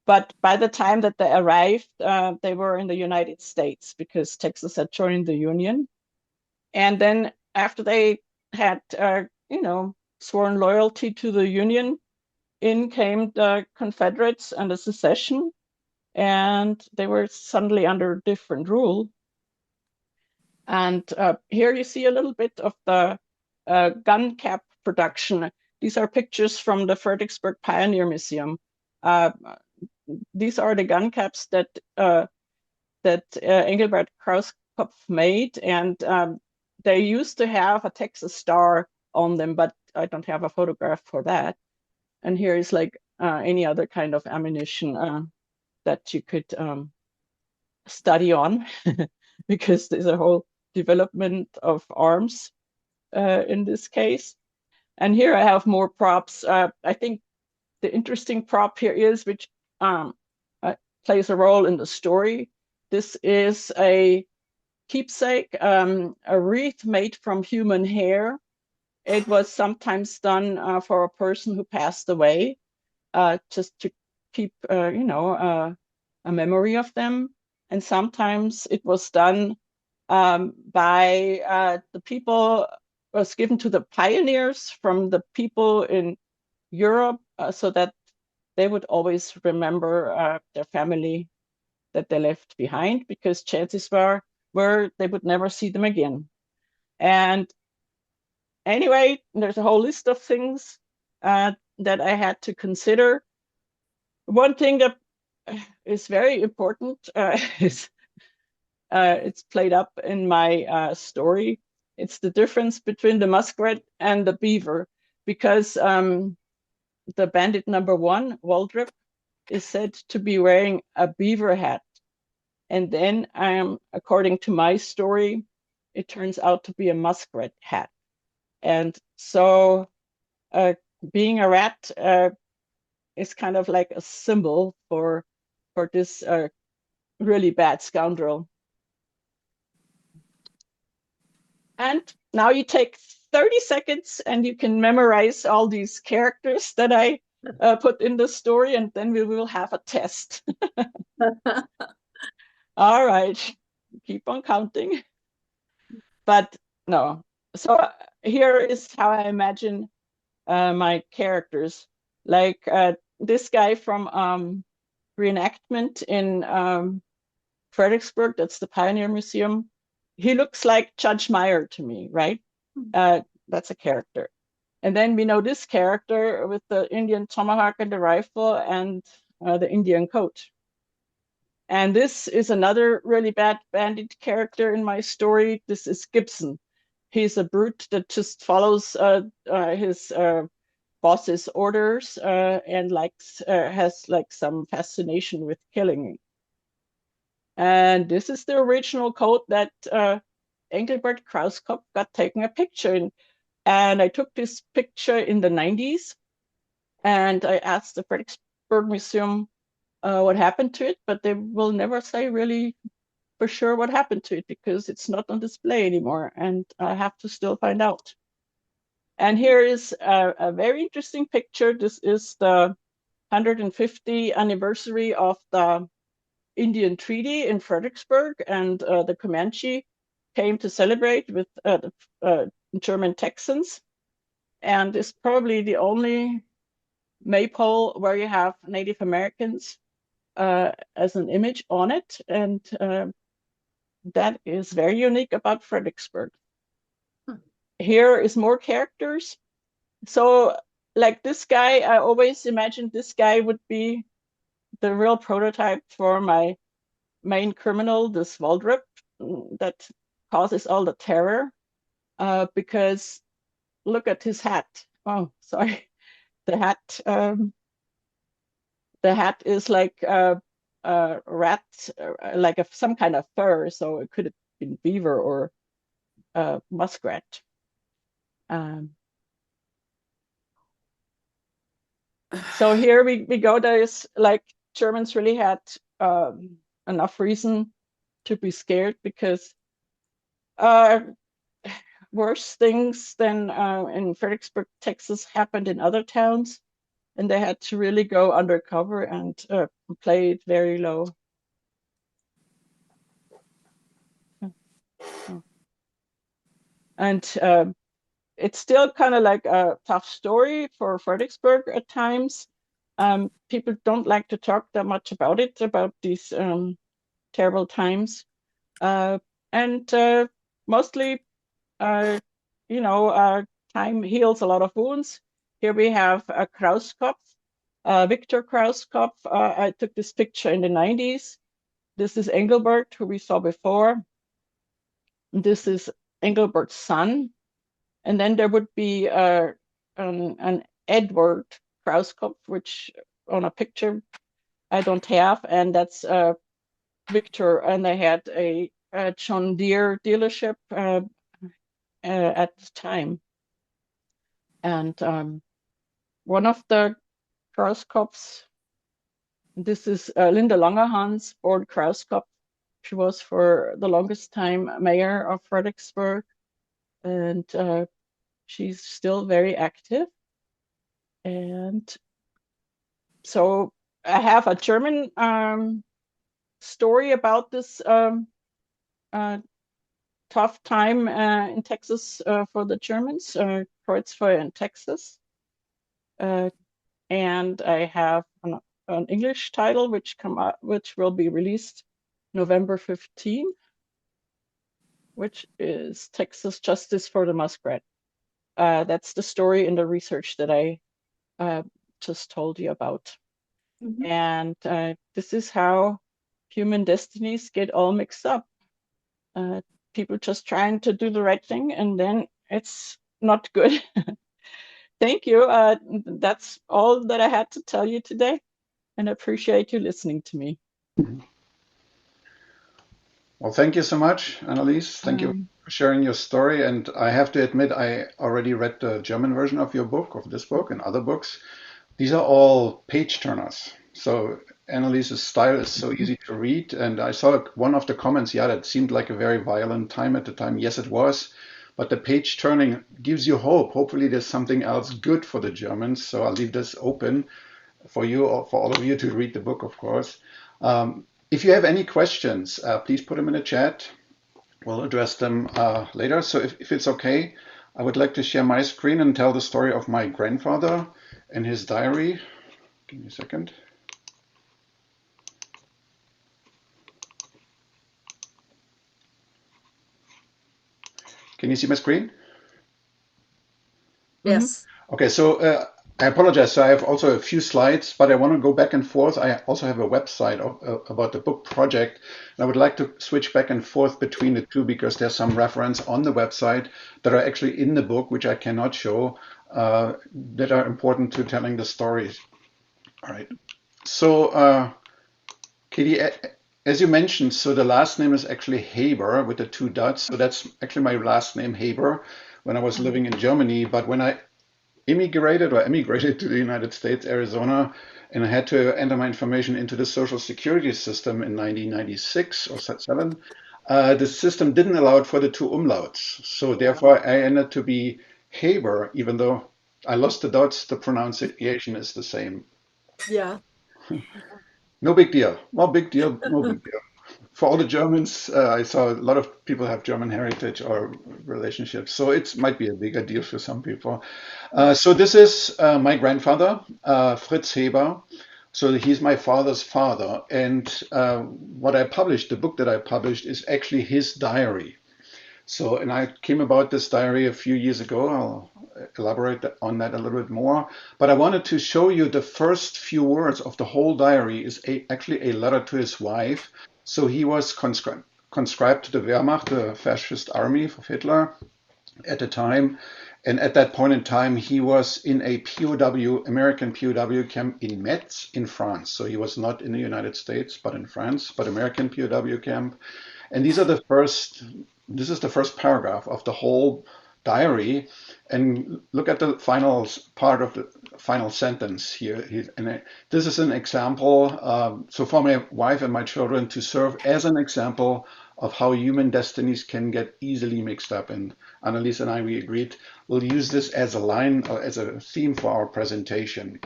But by the time that they arrived, they were in the United States because Texas had joined the Union. And then after they had, sworn loyalty to the Union, in came the Confederates and the secession, and they were suddenly under different rule. And here you see a little bit of the gun cap production. These are pictures from the Fredericksburg Pioneer Museum. These are the gun caps that Engelbert Krauskopf made, and they used to have a Texas star on them, but I don't have a photograph for that. And here is like any other kind of ammunition that you could study on, because there's a whole development of arms in this case. And here I have more props. I think the interesting prop here is, which plays a role in the story. This is a keepsake, a wreath made from human hair. It was sometimes done for a person who passed away, just to keep, a memory of them. And sometimes it was done by the people was given to the pioneers from the people in Europe, so that they would always remember their family that they left behind, because chances were they would never see them again. And anyway, there's a whole list of things that I had to consider. One thing that is very important is it's played up in my story. It's the difference between the muskrat and the beaver, because the bandit number one, Waldrop, is said to be wearing a beaver hat. And then, according to my story, it turns out to be a muskrat hat. And so being a rat is kind of like a symbol for this really bad scoundrel. And now you take 30 seconds and you can memorize all these characters that I put in the story, and then we will have a test. All right, keep on counting. But no, so here is how I imagine my characters. Like this guy from reenactment in Fredericksburg, that's the Pioneer Museum. He looks like Judge Meyer to me, right? That's a character. And then we know this character with the Indian tomahawk and the rifle and the Indian coat. And this is another really bad bandit character in my story. This is Gibson. He's a brute that just follows his boss's orders and has like some fascination with killing. And this is the original coat that Engelbert Krauskopf got taken a picture in. And I took this picture in the 90s, and I asked the Fredericksburg Museum what happened to it, but they will never say really for sure what happened to it, because it's not on display anymore, and I have to still find out. And here is a very interesting picture. This is the 150th anniversary of the Indian Treaty in Fredericksburg, and the Comanche came to celebrate with the German Texans. And it's probably the only maypole where you have Native Americans as an image on it. And that is very unique about Fredericksburg. Here is more characters. So like this guy, I always imagined this guy would be the real prototype for my main criminal, this Waldrop, that causes all the terror. Because look at his hat. Oh, sorry. The hat is like a rat, like some kind of fur. So it could have been beaver or muskrat. So here we go. There's like Germans really had enough reason to be scared, because worse things than in Fredericksburg, Texas happened in other towns, and they had to really go undercover and play it very low. And it's still kind of like a tough story for Fredericksburg at times. People don't like to talk that much about it, about these terrible times. And mostly, time heals a lot of wounds. Here we have Krauskopf, Victor Krauskopf. I took this picture in the 90s. This is Engelbert, who we saw before. This is Engelbert's son. And then there would be an Edward Krauskopf, which on a picture I don't have, and that's Victor. And they had a John Deere dealership at the time. And one of the Krauskopfs, this is Linda Langerhans, born Krauskopf. She was for the longest time mayor of Fredericksburg, and she's still very active. And so I have a German story about this tough time in Texas for the Germans, Kreuzfeuer in Texas. And I have an English title which will be released November 15, which is Texas Justice for the Muskrat. That's the story and the research that I just told you about. Mhm. And this is how human destinies get all mixed up. People just trying to do the right thing, and then it's not good. Thank you. That's all that I had to tell you today, and I appreciate you listening to me. Well, thank you so much, AnnElise. Thank you for sharing your story. And I have to admit, I already read the German version of your book, of this book, and other books. These are all page turners. So AnnElise's style is so easy to read. And I saw one of the comments, yeah, that seemed like a very violent time at the time. Yes, it was. But the page turning gives you hope. Hopefully, there's something else good for the Germans. So I'll leave this open for you or for all of you to read the book, of course. If you have any questions, please put them in the chat. We'll address them later. So if it's okay, I would like to share my screen and tell the story of my grandfather and his diary. Give me a second. Can you see my screen? Yes. Okay, so I apologize. So I have also a few slides, but I want to go back and forth. I also have a website about the book project, and I would like to switch back and forth between the two because there's some reference on the website that are actually in the book, which I cannot show, that are important to telling the stories. All right. So, Katie, as you mentioned, so the last name is actually Haber with the two dots. So that's actually my last name, Haber, when I was living in Germany. But when I emigrated to the United States, Arizona, and I had to enter my information into the Social Security system in 1996 or 7. The system didn't allow for the two umlauts. So therefore, I ended to be Haber, even though I lost the dots, the pronunciation is the same. Yeah. No big deal. Well, big deal, no big deal. For all the Germans, I saw a lot of people have German heritage or relationships, so it might be a bigger deal for some people. So this is my grandfather, Fritz Heber. So he's my father's father, and what I published, the book that I published, is actually his diary. So, and I came about this diary a few years ago. I'll elaborate on that a little bit more. But I wanted to show you the first few words of the whole diary is actually a letter to his wife. So he was conscribed to the Wehrmacht, the fascist army of Hitler at the time. And at that point in time, he was in a POW, American POW camp in Metz in France. So he was not in the United States, but in France, but American POW camp. And this is the first paragraph of the whole diary. And look at the final part of the final sentence here. This is an example, so for my wife and my children to serve as an example of how human destinies can get easily mixed up. And AnnElise and I, we agreed, we'll use this as a line or as a theme for our presentation.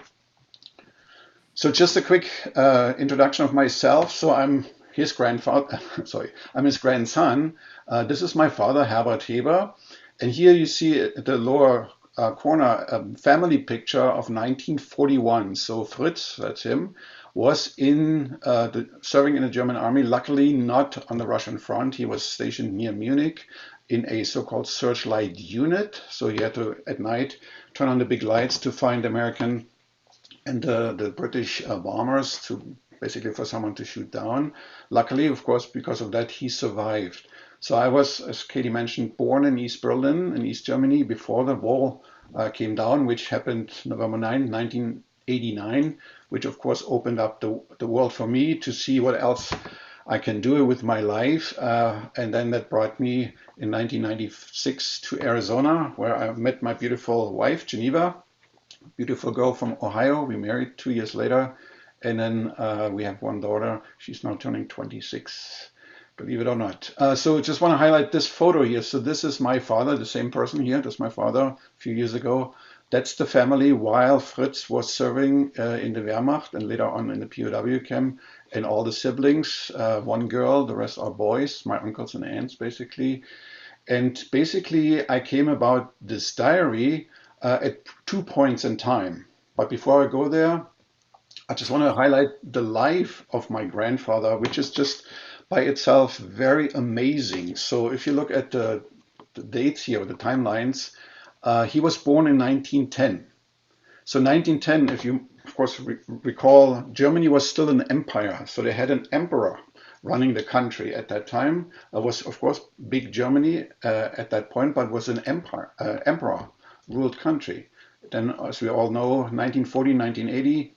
So just a quick introduction of myself. So I'm his grandfather, sorry, I'm his grandson. This is my father, Herbert Heber. And here you see at the lower corner a family picture of 1941. So Fritz, that's him, was serving in the German army, luckily not on the Russian front. He was stationed near Munich in a so-called searchlight unit. So he had to, at night, turn on the big lights to find American and the British bombers to basically for someone to shoot down. Luckily, of course, because of that, he survived. So I was, as Katie mentioned, born in East Berlin, in East Germany, before the wall came down, which happened November 9, 1989, which of course opened up the world for me to see what else I can do with my life. And then that brought me in 1996 to Arizona, where I met my beautiful wife, Geneva, beautiful girl from Ohio. We married 2 years later. And then we have one daughter. She's now turning 26, believe it or not. So just want to highlight this photo here. So this is my father, the same person here. That's my father a few years ago. That's the family while Fritz was serving in the Wehrmacht and later on in the POW camp, and all the siblings, one girl, the rest are boys, my uncles and aunts basically. And basically, I came about this diary at 2 points in time. But before I go there, I just want to highlight the life of my grandfather, which is just by itself very amazing. So if you look at the dates here, the timelines, he was born in 1910. So 1910, if you of course recall, Germany was still an empire. So they had an emperor running the country at that time. It was of course big Germany at that point, but was an empire, emperor ruled country. Then, as we all know, 1940, 1980,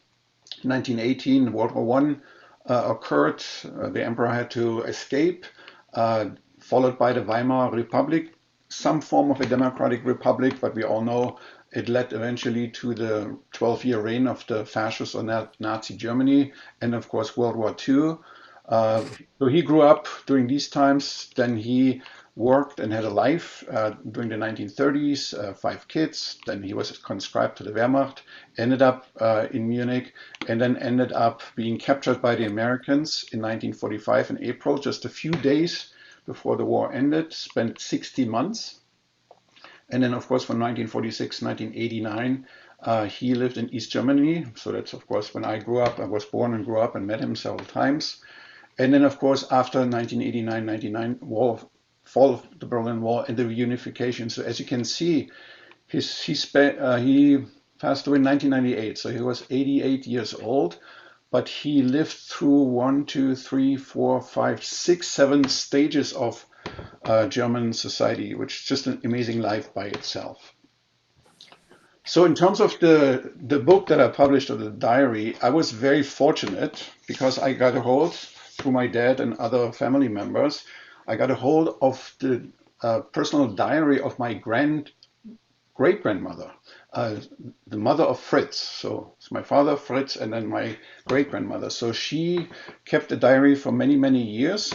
1918, World War One occurred. The emperor had to escape, followed by the Weimar Republic, some form of a democratic republic, but we all know it led eventually to the 12-year reign of the fascist or Nazi Germany, and of course World War II. So he grew up during these times. Then he worked and had a life during the 1930s, 5 kids. Then he was conscribed to the Wehrmacht, ended up in Munich, and then ended up being captured by the Americans in 1945 in April, just a few days before the war ended, spent 60 months. And then, of course, from 1946 to 1989, he lived in East Germany. So that's, of course, when I grew up. I was born and grew up and met him several times. And then, of course, after 1989-99 fall of the Berlin Wall and the reunification. So as you can see, he passed away in 1998. So he was 88 years old. But he lived through 1, 2, 3, 4, 5, 6, 7 stages of German society, which is just an amazing life by itself. So in terms of the book that I published, or the diary, I was very fortunate because I got a hold, through my dad and other family members, I got a hold of the personal diary of my great-grandmother, the mother of Fritz. So it's my father, Fritz, and then my great-grandmother. So she kept a diary for many, many years.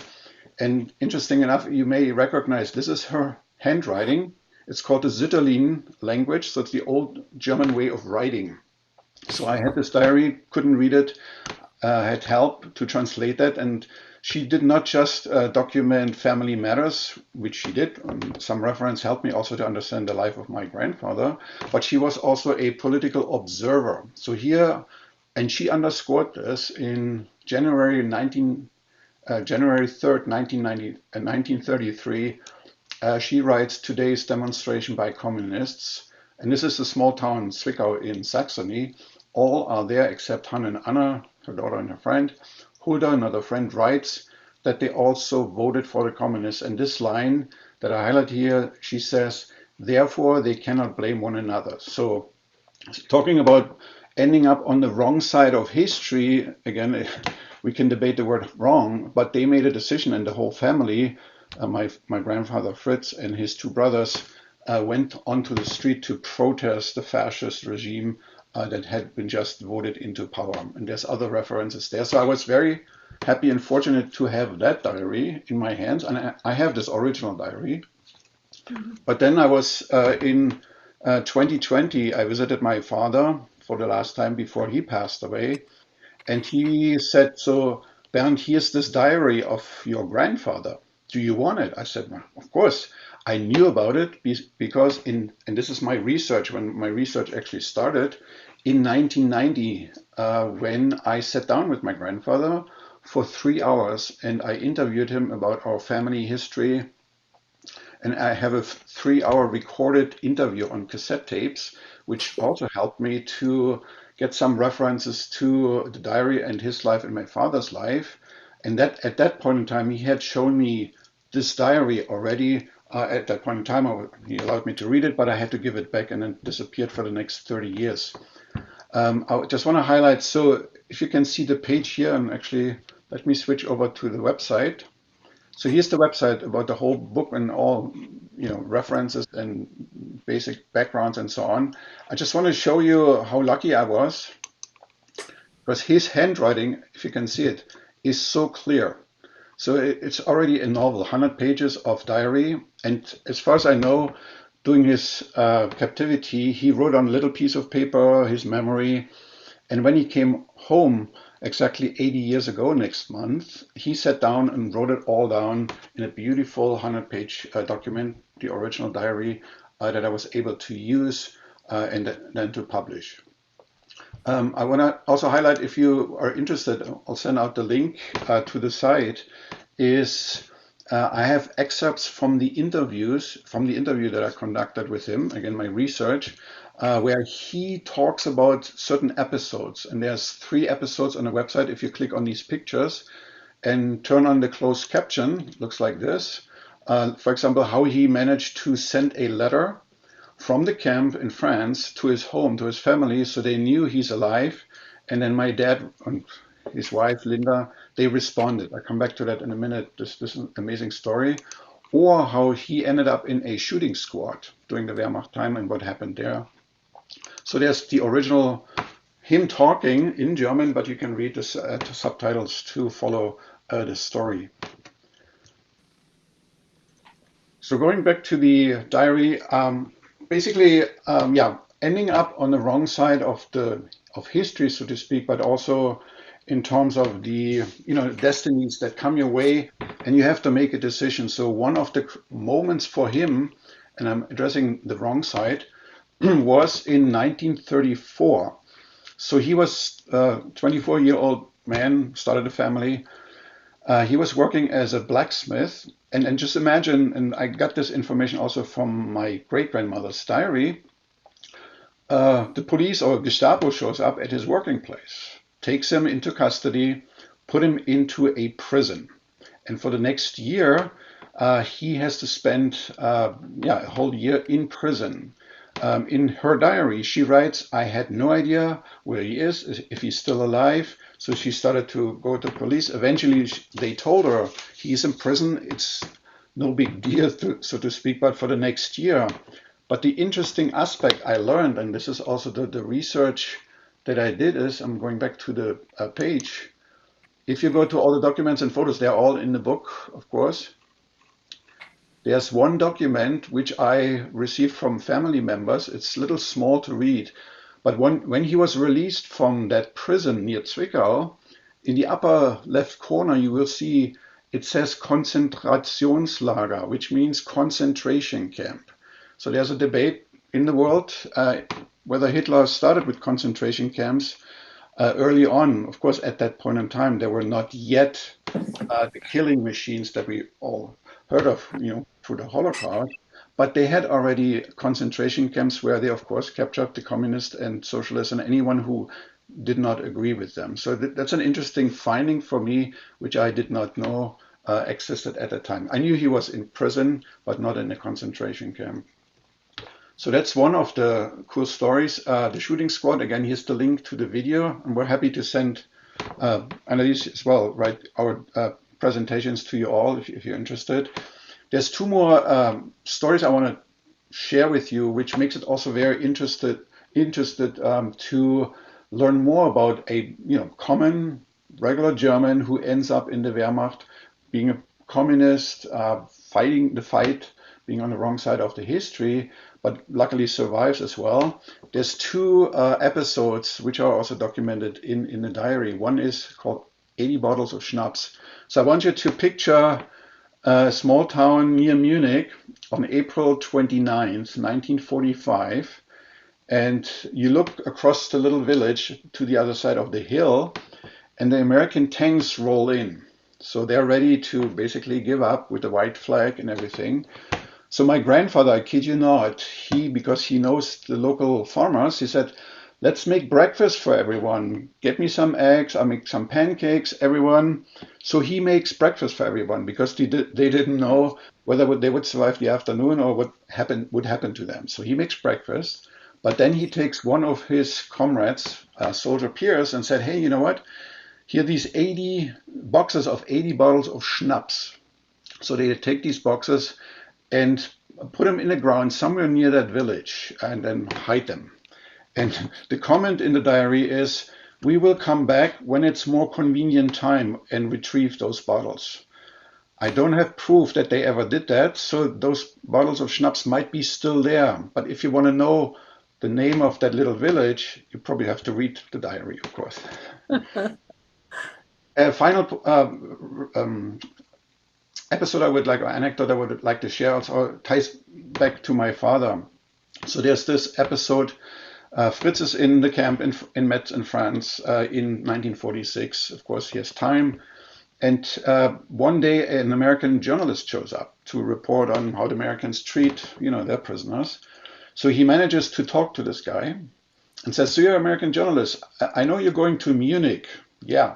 And interesting enough, you may recognize this is her handwriting. It's called the Sütterlin language. So it's the old German way of writing. So I had this diary, couldn't read it, had help to translate that. And she did not just document family matters, which she did. Some reference helped me also to understand the life of my grandfather, but she was also a political observer. So here, and she underscored this in January 3rd, 1933, she writes, "Today's demonstration by communists," and this is a small town, Zwickau in Saxony. All are there except Han and Anna, her daughter and her friend. Hulda, another friend, writes that they also voted for the communists. And this line that I highlight here, she says, "Therefore they cannot blame one another." So talking about ending up on the wrong side of history, again, we can debate the word wrong, but they made a decision, and the whole family, my grandfather Fritz and his 2 brothers, went onto the street to protest the fascist regime that had been just voted into power. And there's other references there. So I was very happy and fortunate to have that diary in my hands. And I have this original diary. But then I was in 2020, I visited my father for the last time before he passed away. And he said, "So, Bernd, here's this diary of your grandfather. Do you want it?" I said, "Well, of course." I knew about it because and this is my research, when my research actually started, in 1990, when I sat down with my grandfather for 3 hours and I interviewed him about our family history. And I have a 3-hour recorded interview on cassette tapes, which also helped me to get some references to the diary and his life and my father's life. And that at that point in time, he had shown me this diary already. At that point in time, he allowed me to read it, but I had to give it back, and then disappeared for the next 30 years. I just want to highlight, so if you can see the page here, and actually let me switch over to the website. So here's the website about the whole book and all, references and basic backgrounds and so on. I just want to show you how lucky I was, because his handwriting, if you can see it, is so clear. So it's already a novel, 100 pages of diary. And as far as I know, during his captivity, he wrote on a little piece of paper his memory. And when he came home exactly 80 years ago next month, he sat down and wrote it all down in a beautiful 100-page document, the original diary that I was able to use and then to publish. I want to also highlight, if you are interested, I'll send out the link to the site, is I have excerpts from the interview that I conducted with him, again, my research, where he talks about certain episodes. And there's 3 episodes on the website. If you click on these pictures and turn on the closed caption, it looks like this. For example, how he managed to send a letter from the camp in France to his home, to his family, so they knew he's alive. And then my dad and his wife, Linda, they responded. I come back to that in a minute. This is an amazing story. Or how he ended up in a shooting squad during the Wehrmacht time and what happened there. So there's the original him talking in German, but you can read the subtitles to follow the story. So going back to the diary, basically, ending up on the wrong side of history, so to speak, but also in terms of the destinies that come your way, and you have to make a decision. So one of the moments for him, and I'm addressing the wrong side, was in 1934. So he was a 24-year-old man, started a family. He was working as a blacksmith, and just imagine, and I got this information also from my great-grandmother's diary, the police or Gestapo shows up at his working place, takes him into custody, put him into a prison. And for the next year, he has to spend a whole year in prison. In her diary, she writes, I had no idea where he is, if he's still alive. So she started to go to police. Eventually, they told her he's in prison. It's no big deal, so to speak, but for the next year. But the interesting aspect I learned, and this is also the research that I did, is I'm going back to the page. If you go to all the documents and photos, they're all in the book, of course. There's one document which I received from family members. It's a little small to read, but when he was released from that prison near Zwickau, in the upper left corner you will see it says Konzentrationslager, which means concentration camp. So there's a debate in the world whether Hitler started with concentration camps early on. Of course, at that point in time, there were not yet the killing machines that we all heard of, through the Holocaust, but they had already concentration camps where they, of course, captured the communists and socialists and anyone who did not agree with them. So that's an interesting finding for me, which I did not know existed at that time. I knew he was in prison, but not in a concentration camp. So that's one of the cool stories. The shooting squad, again, here's the link to the video, and we're happy to send AnnElise as well, right, our presentations to you all if you're interested. There's 2 more stories I want to share with you, which makes it also very interested to learn more about a common regular German who ends up in the Wehrmacht, being a communist, fighting the fight, being on the wrong side of the history, but luckily survives as well. There's 2 episodes which are also documented in the diary. One is called 80 Bottles of Schnapps. So I want you to picture a small town near Munich on April 29th, 1945, and you look across the little village to the other side of the hill, and the American tanks roll in. So they're ready to basically give up with the white flag and everything. So my grandfather, I kid you not, because he knows the local farmers, he said, let's make breakfast for everyone. Get me some eggs, I'll make some pancakes, everyone. So he makes breakfast for everyone because they didn't know whether they would survive the afternoon or what would happen to them. So he makes breakfast, but then he takes one of his comrades, soldier peers, and said, hey, you know what? Here are these 80 boxes of 80 bottles of schnapps. So they take these boxes and put them in the ground somewhere near that village and then hide them. And the comment in the diary is, we will come back when it's more convenient time and retrieve those bottles. I don't have proof that they ever did that, so those bottles of schnapps might be still there. But if you want to know the name of that little village, you probably have to read the diary, of course. A final episode I would like, or anecdote I would like to share also ties back to my father. So there's this episode. Fritz is in the camp in Metz in France in 1946. Of course, he has time. And one day, an American journalist shows up to report on how the Americans treat, their prisoners. So he manages to talk to this guy and says, "So you're an American journalist. I know you're going to Munich. Yeah.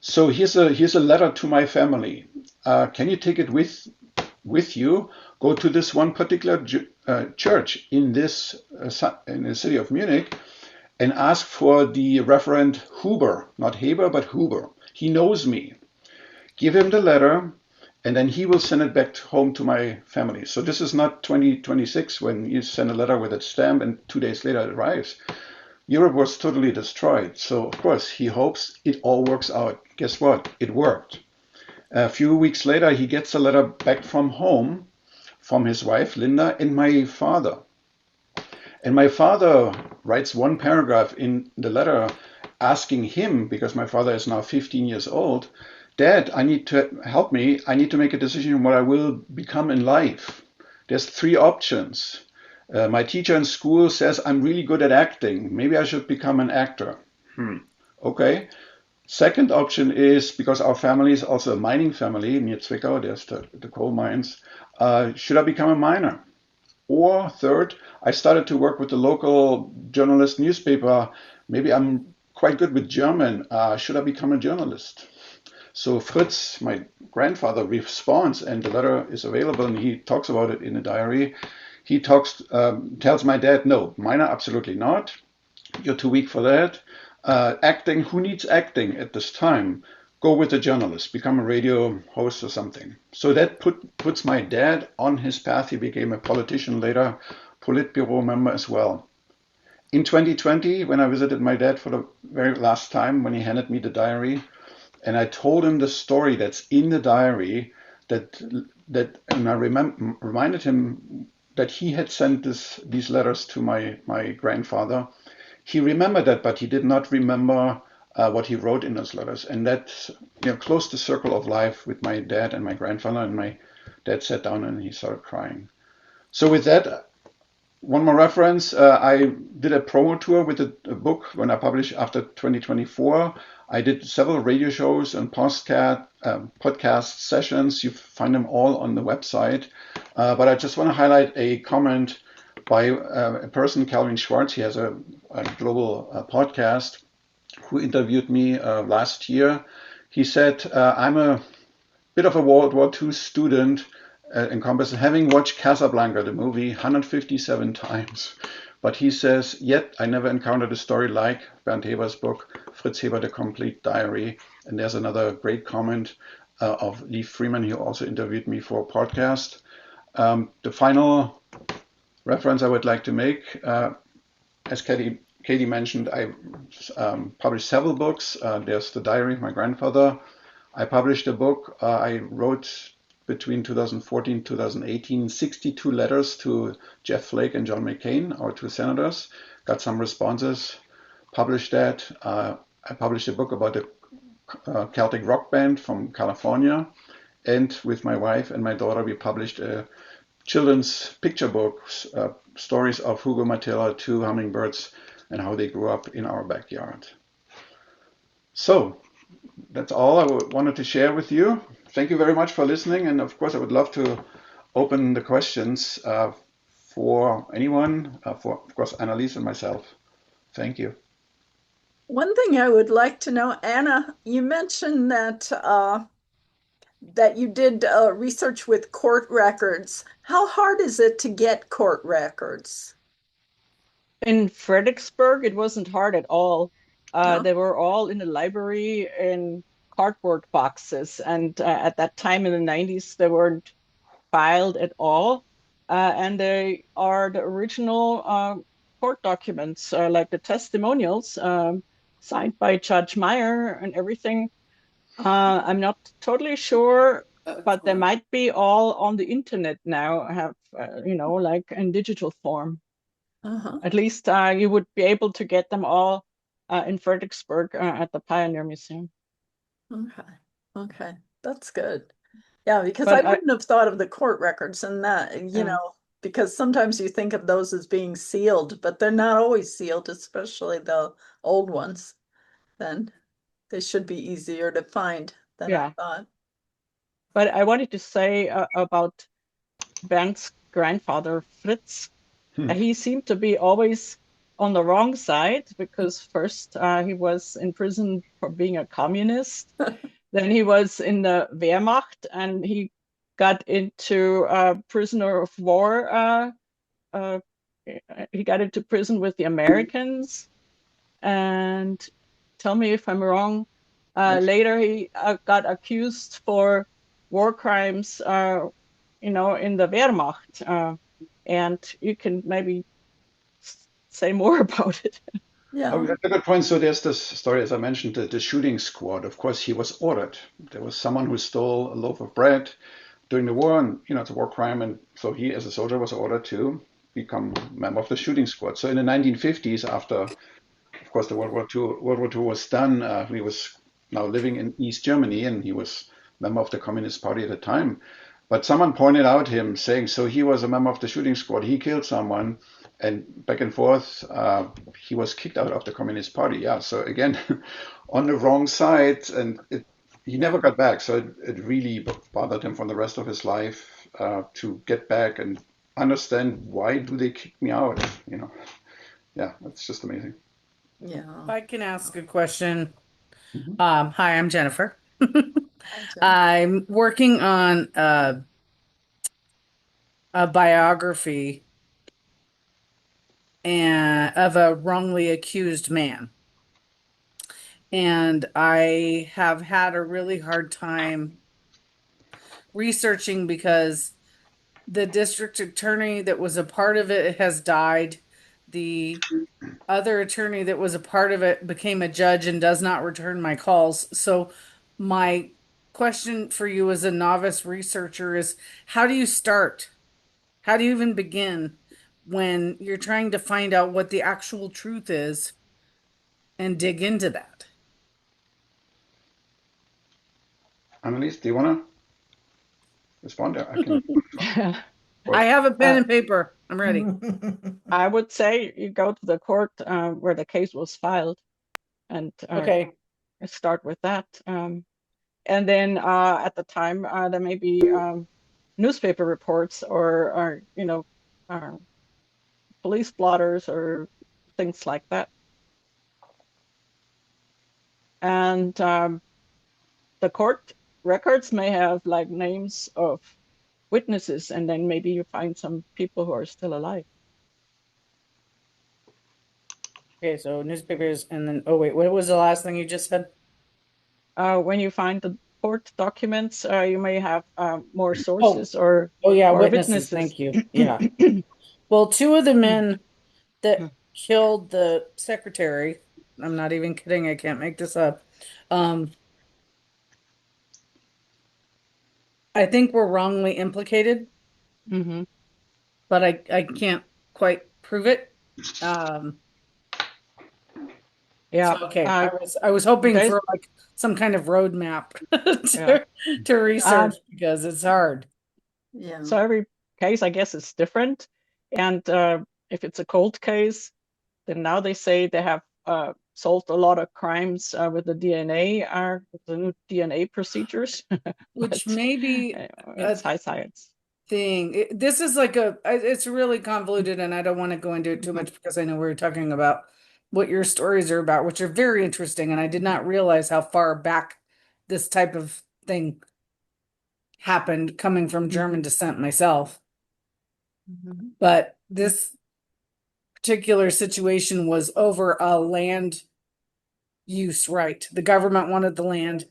So here's a letter to my family. Can you take it with you? Go to this one particular church in in the city of Munich, and ask for the Reverend Huber, not Haber, but Huber. He knows me. Give him the letter, and then he will send it back home to my family." So this is not 2026 when you send a letter with a stamp and 2 days later it arrives. Europe was totally destroyed. So of course he hopes it all works out. Guess what? It worked. A few weeks later, he gets a letter back from home from his wife, Linda, and my father. And my father writes one paragraph in the letter asking him, because my father is now 15 years old, "Dad, I need to help me. I need to make a decision on what I will become in life. There's three options. My teacher in school says I'm really good at acting. Maybe I should become an actor." Okay. Second option is, because our family is also a mining family near Zwickau, there's the coal mines, should I become a miner? Or third, I started to work with the local journalist newspaper. Maybe I'm quite good with German. Should I become a journalist? So Fritz, my grandfather, responds, and the letter is available, and he talks about it in a diary. He tells my dad, "No, miner, absolutely not. You're too weak for that. Acting, who needs acting at this time? Go with a journalist, become a radio host or something." So that puts my dad on his path. He became a politician later, Politburo member as well. In 2020, when I visited my dad for the very last time, when he handed me the diary, and I told him the story that's in the diary, and I reminded him that he had sent these letters to my grandfather. He remembered that, but he did not remember what he wrote in those letters. And that closed the circle of life with my dad and my grandfather. And my dad sat down and he started crying. So with that, one more reference. I did a promo tour with a book when I published after 2024. I did several radio shows and podcast sessions. You find them all on the website. But I just want to highlight a comment by a person, Calvin Schwartz. He has a global podcast, who interviewed me last year. He said, "I'm a bit of a World War II student, encompassing having watched Casablanca, the movie, 157 times. But he says, yet I never encountered a story like Bernd Haber's book, Fritz Haber, The Complete Diary." And there's another great comment of Lee Freeman, who also interviewed me for a podcast. The final reference I would like to make, as Katie mentioned, I published several books. There's the diary of my grandfather. I published a book I wrote between 2014 and 2018, 62 letters to Jeff Flake and John McCain, our two senators. Got some responses, published that. I published a book about a Celtic rock band from California. And with my wife and my daughter, we published a children's picture books, stories of Hugo Matilla, two hummingbirds, and how they grew up in our backyard. So that's all I wanted to share with you. Thank you very much for listening. And of course, I would love to open the questions for anyone, for, of course, AnnElise and myself. Thank you. One thing I would like to know, Anna, you mentioned that you did research with court records. How hard is it to get court records? In Fredericksburg, it wasn't hard at all. No? They were all in the library in cardboard boxes. And at that time in the 90s, they weren't filed at all. And they are the original court documents, like the testimonials signed by Judge Meyer and everything. I'm not totally sure but they might be all on the internet now, have like in digital form. Uh-huh. At least you would be able to get them all in Fredericksburg at the Pioneer Museum. Okay. Okay. That's good. Yeah, because I But wouldn't have thought of the court records and that, yeah, because sometimes you think of those as being sealed, but they're not always sealed, especially the old ones. Then they should be easier to find than I yeah. thought. But I wanted to say about Bernd's grandfather, Fritz. Hmm. He seemed to be always on the wrong side because first he was in prison for being a communist. Then he was in the Wehrmacht and he got into prisoner of war. Uh, he got into prison with the Americans. And tell me if I'm wrong. Next. Later, he got accused for war crimes, in the Wehrmacht. And you can maybe say more about it. Oh, Yeah. that's a good point. So there's this story, as I mentioned, the shooting squad. Of course, he was ordered. There was someone who stole a loaf of bread during the war, and it's a war crime, and so he, as a soldier, was ordered to become a member of the shooting squad. So in the 1950s, after, of course, the World War II was done, he was now living in East Germany, and he was a member of the Communist Party at the time. But someone pointed out him, saying, so he was a member of the shooting squad. He killed someone, and back and forth, he was kicked out of the Communist Party. Yeah. So again, on the wrong side, and he never Yeah. got back. So it really bothered him for the rest of his life to get back and understand why do they kick me out. Yeah, that's just amazing. Yeah. If I can ask a question. Mhm. Hi, I'm Jennifer. Hi, Jen. I'm working on a biography of a wrongly accused man. And I have had a really hard time researching because the district attorney that was a part of it has died. The other attorney that was a part of it became a judge and does not return my calls. So, my question for you as a novice researcher is how do you start? How do you even begin when you're trying to find out what the actual truth is and dig into that? AnnElise, do you want to respond? I can. I have a pen uh, and paper. I'm ready. I would say you go to the court where the case was filed and Okay. start with that. And then at the time, there may be newspaper reports or police blotters or things like that. And the court records may have like names of witnesses, and then maybe you find some people who are still alive. Okay, so newspapers and then oh wait, what was the last thing you just said? When you find the court documents, you may have more Oh, sources or oh yeah, more witnesses. witnesses. Thank you. Yeah. Well, two of the men that killed the secretary, I'm not even kidding, I can't make this up. Um, I think were wrongly implicated, Mm-hmm. but I can't quite prove it. Um, Yeah. so okay, I was hoping There's for like some kind of roadmap yeah. to research because it's hard. Yeah. So every case, I guess, is different. And if it's a cold case, then now they say they have solved a lot of crimes with the DNA, with the new DNA procedures. Which But may be it's a high science. thing. This is like it's really convoluted, and I don't want to go into it too Mhm. much because I know we're talking about what your stories are about, which are very interesting. And I did not realize how far back this type of thing happened coming from German descent myself. Mhm. But this particular situation was over a land use right. The government wanted the land.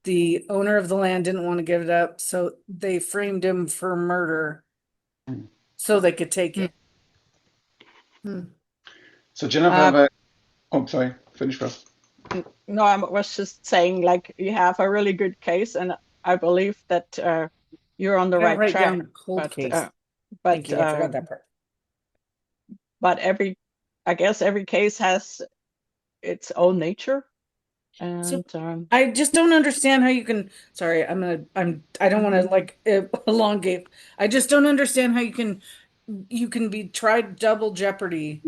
The owner of the land didn't want to give it up, so they framed him for murder so they could take Mm. it. Hmm. So Jennifer, Uh, oh, sorry, finish first. no, I was just saying, like, you have a really good case, and I believe that you're on the Gotta right write down track, the cold but case. Thank but you. I forgot that part. but I guess every case has its own nature, So and I just don't understand how you can. Sorry, I don't want to like elongate. I just don't understand how you can be tried double jeopardy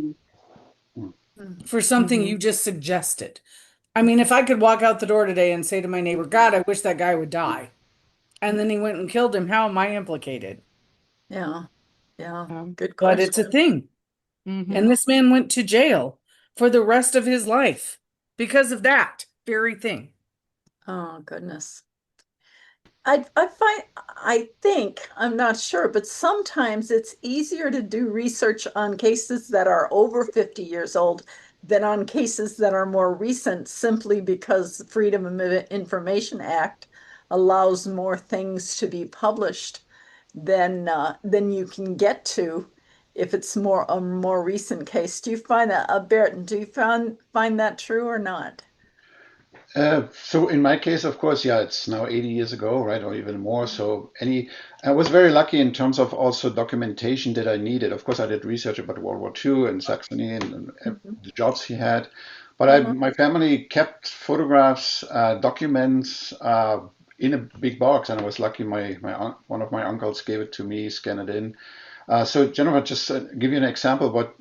Mm. for something mhm. you just suggested. I mean, if I could walk out the door today and say to my neighbor, God, I wish that guy would die, and then he went and killed him, how am I implicated? Yeah, yeah, Um, good But it's a question. thing. mhm. And this man went to jail for the rest of his life because of that very thing. Oh, goodness. I think, I'm not sure, but sometimes it's easier to do research on cases that are over 50 years old than on cases that are more recent, simply because the Freedom of Information Act allows more things to be published than you can get to if it's a more recent case. Do you find that, Bernd, do you find that true or not? So in my case, of course, yeah, it's now 80 years ago, right, or even more. So I was very lucky in terms of also documentation that I needed. Of course, I did research about World War II and Saxony and Mhm. the jobs he had, but Uh-huh. my family kept photographs, documents in a big box, and I was lucky. One of my uncles gave it to me, scanned it in. So Jennifer, just give you an example, what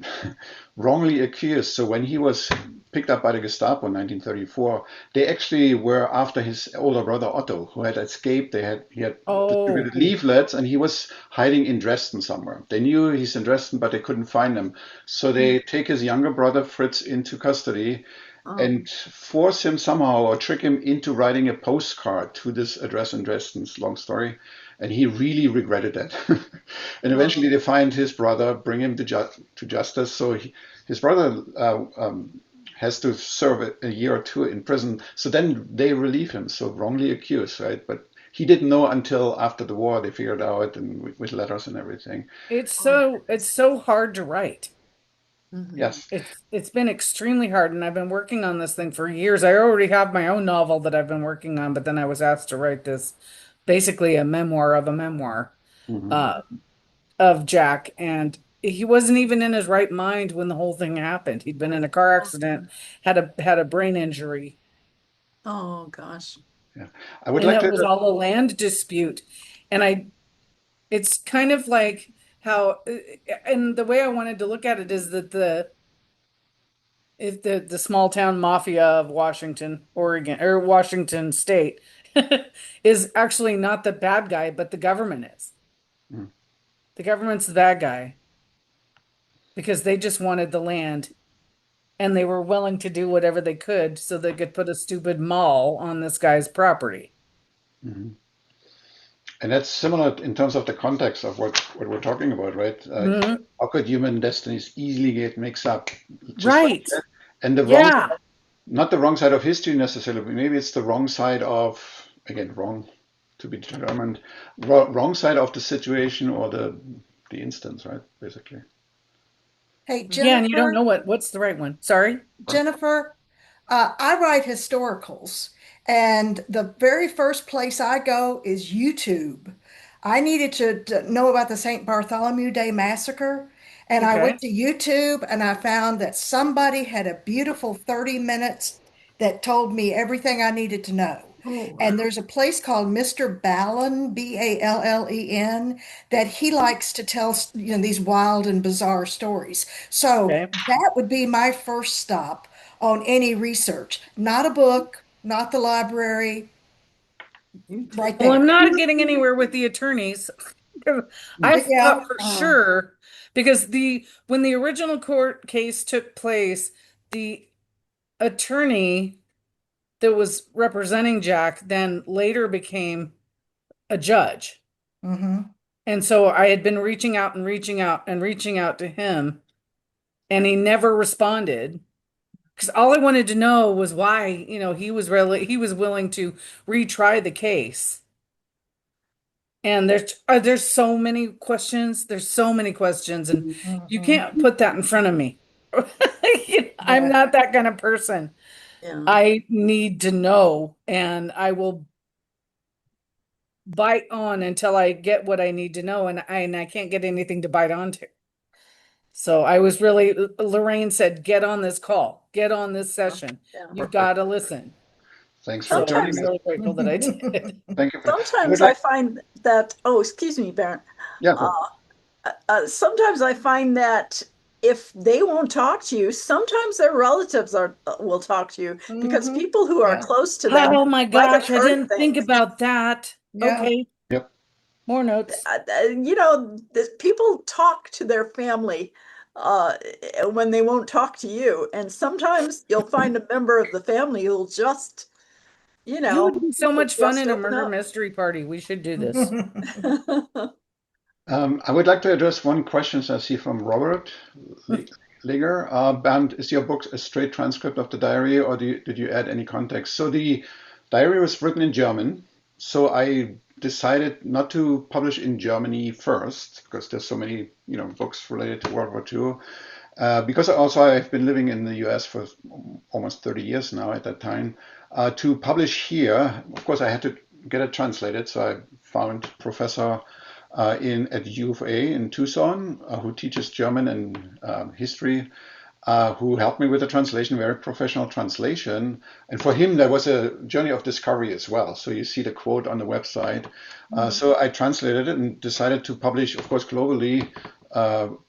wrongly accused. So when he was picked up by the Gestapo in 1934, they actually were after his older brother Otto, who had escaped. He had Oh, distributed leaflets, and he was hiding in Dresden somewhere. They knew he's in Dresden, but they couldn't find him. So they take his younger brother Fritz into custody Oh, and force him somehow or trick him into writing a postcard to this address in Dresden. It's a long story. And he really regretted that. And eventually oh, they find his brother, bring him to justice. So his brother has to serve a year or two in prison. So then they relieve him. So wrongly accused, right? But he didn't know until after the war. They figured out, and with letters and everything. oh. it's so hard to write. Mhm. Yes. It's been extremely hard, and I've been working on this thing for years. I already have my own novel that I've been working on, but then I was asked to write this, basically a memoir of a memoir, Hmm. uh, of Jack, and he wasn't even in his right mind when the whole thing happened. He'd been in a car accident, had a brain injury, Oh, gosh. Yeah. I would and like it to. was all a land dispute. And it's kind of like how, and the way I wanted to look at it is that if the small town mafia of Washington, Oregon, or Washington State is actually not the bad guy, but the government is. Mm. The government's the bad guy because they just wanted the land and they were willing to do whatever they could so they could put a stupid mall on this guy's property. Mhm. And that's similar in terms of the context of what we're talking about, right? Mhm. How could human destinies easily get mixed up just like Right. that? And the wrong, Yeah. not the wrong side of history necessarily, but maybe it's the wrong side of, again, wrong to be determined, wrong side of the situation or the instance, right? Basically. Hey, Yeah, and you don't Jennifer, know what's the right one. Sorry. Jennifer, I write historicals, and the very first place I go is YouTube. I needed to know about the St. Bartholomew Day Massacre, and I Okay. went to YouTube and I found that somebody had a beautiful 30 minutes that told me everything I needed to know. Oh, And wow. there's a place called Mr. Ballin, Ballen, that he likes to tell, these wild and bizarre stories. So Okay. that would be my first stop on any research. Not a book, not the library, YouTube. right Well, I'm there. not getting anywhere with the attorneys. I Yeah. thought for sure because the when the original court case took place, the attorney that was representing Jack then later became a judge. Hmm. And so I had been reaching out and reaching out and reaching out to him, and he never responded. Because all I wanted to know was why, he was willing to retry the case. And there's so many questions. There's so many questions, and you Hmm. can't put that in front of me. I'm Yeah. not that kind of person. Yeah. I need to know, and I will bite on until I get what I need to know, and I can't get anything to bite onto. So I was really, Lorraine said, get on this call, get on this session. Yeah. You've Perfect. got to listen. Thanks for So I'm joining Sometimes, us. really grateful that I did. Thank you for. I would sometimes like. I find that, oh, excuse me, Bernd. Yeah, Uh, go. Sometimes I find that if they won't talk to you, sometimes their relatives are will talk to you because Hmm. people who are Yeah. close to them Oh my might have gosh, I heard didn't think things. about that. Yeah. Okay, Yep. more notes. People talk to their family uh, when they won't talk to you, and sometimes you'll find a member of the family who'll just, you You would know, be so will much fun just in a open murder up. mystery party. We should do this. I would like to address one question I see from Robert Liger. Bernd, is your book a straight transcript of the diary, or did you add any context? So the diary was written in German, so I decided not to publish in Germany first because there's so many, books related to World War II. Because I've been living in the US for almost 30 years now at that time. To publish here, of course, I had to get it translated. So I found Professor in at U of A in Tucson who teaches German and history, who helped me with the translation, very professional translation. And for him, there was a journey of discovery as well. So you see the quote on the website. So I translated it and decided to publish, of course, globally,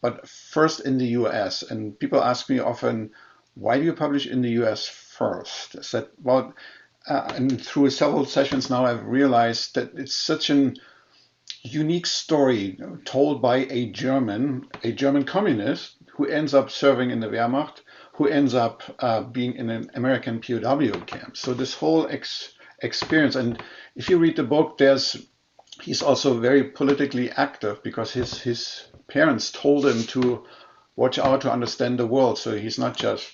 but first in the US. And people ask me often, why do you publish in the US first? I said, well, and through several sessions now, I've realized that it's such an unique story told by a German communist who ends up serving in the Wehrmacht, who ends up being in an American POW camp. So this whole experience, and if you read the book, he's also very politically active because his parents told him to watch out to understand the world. So he's not just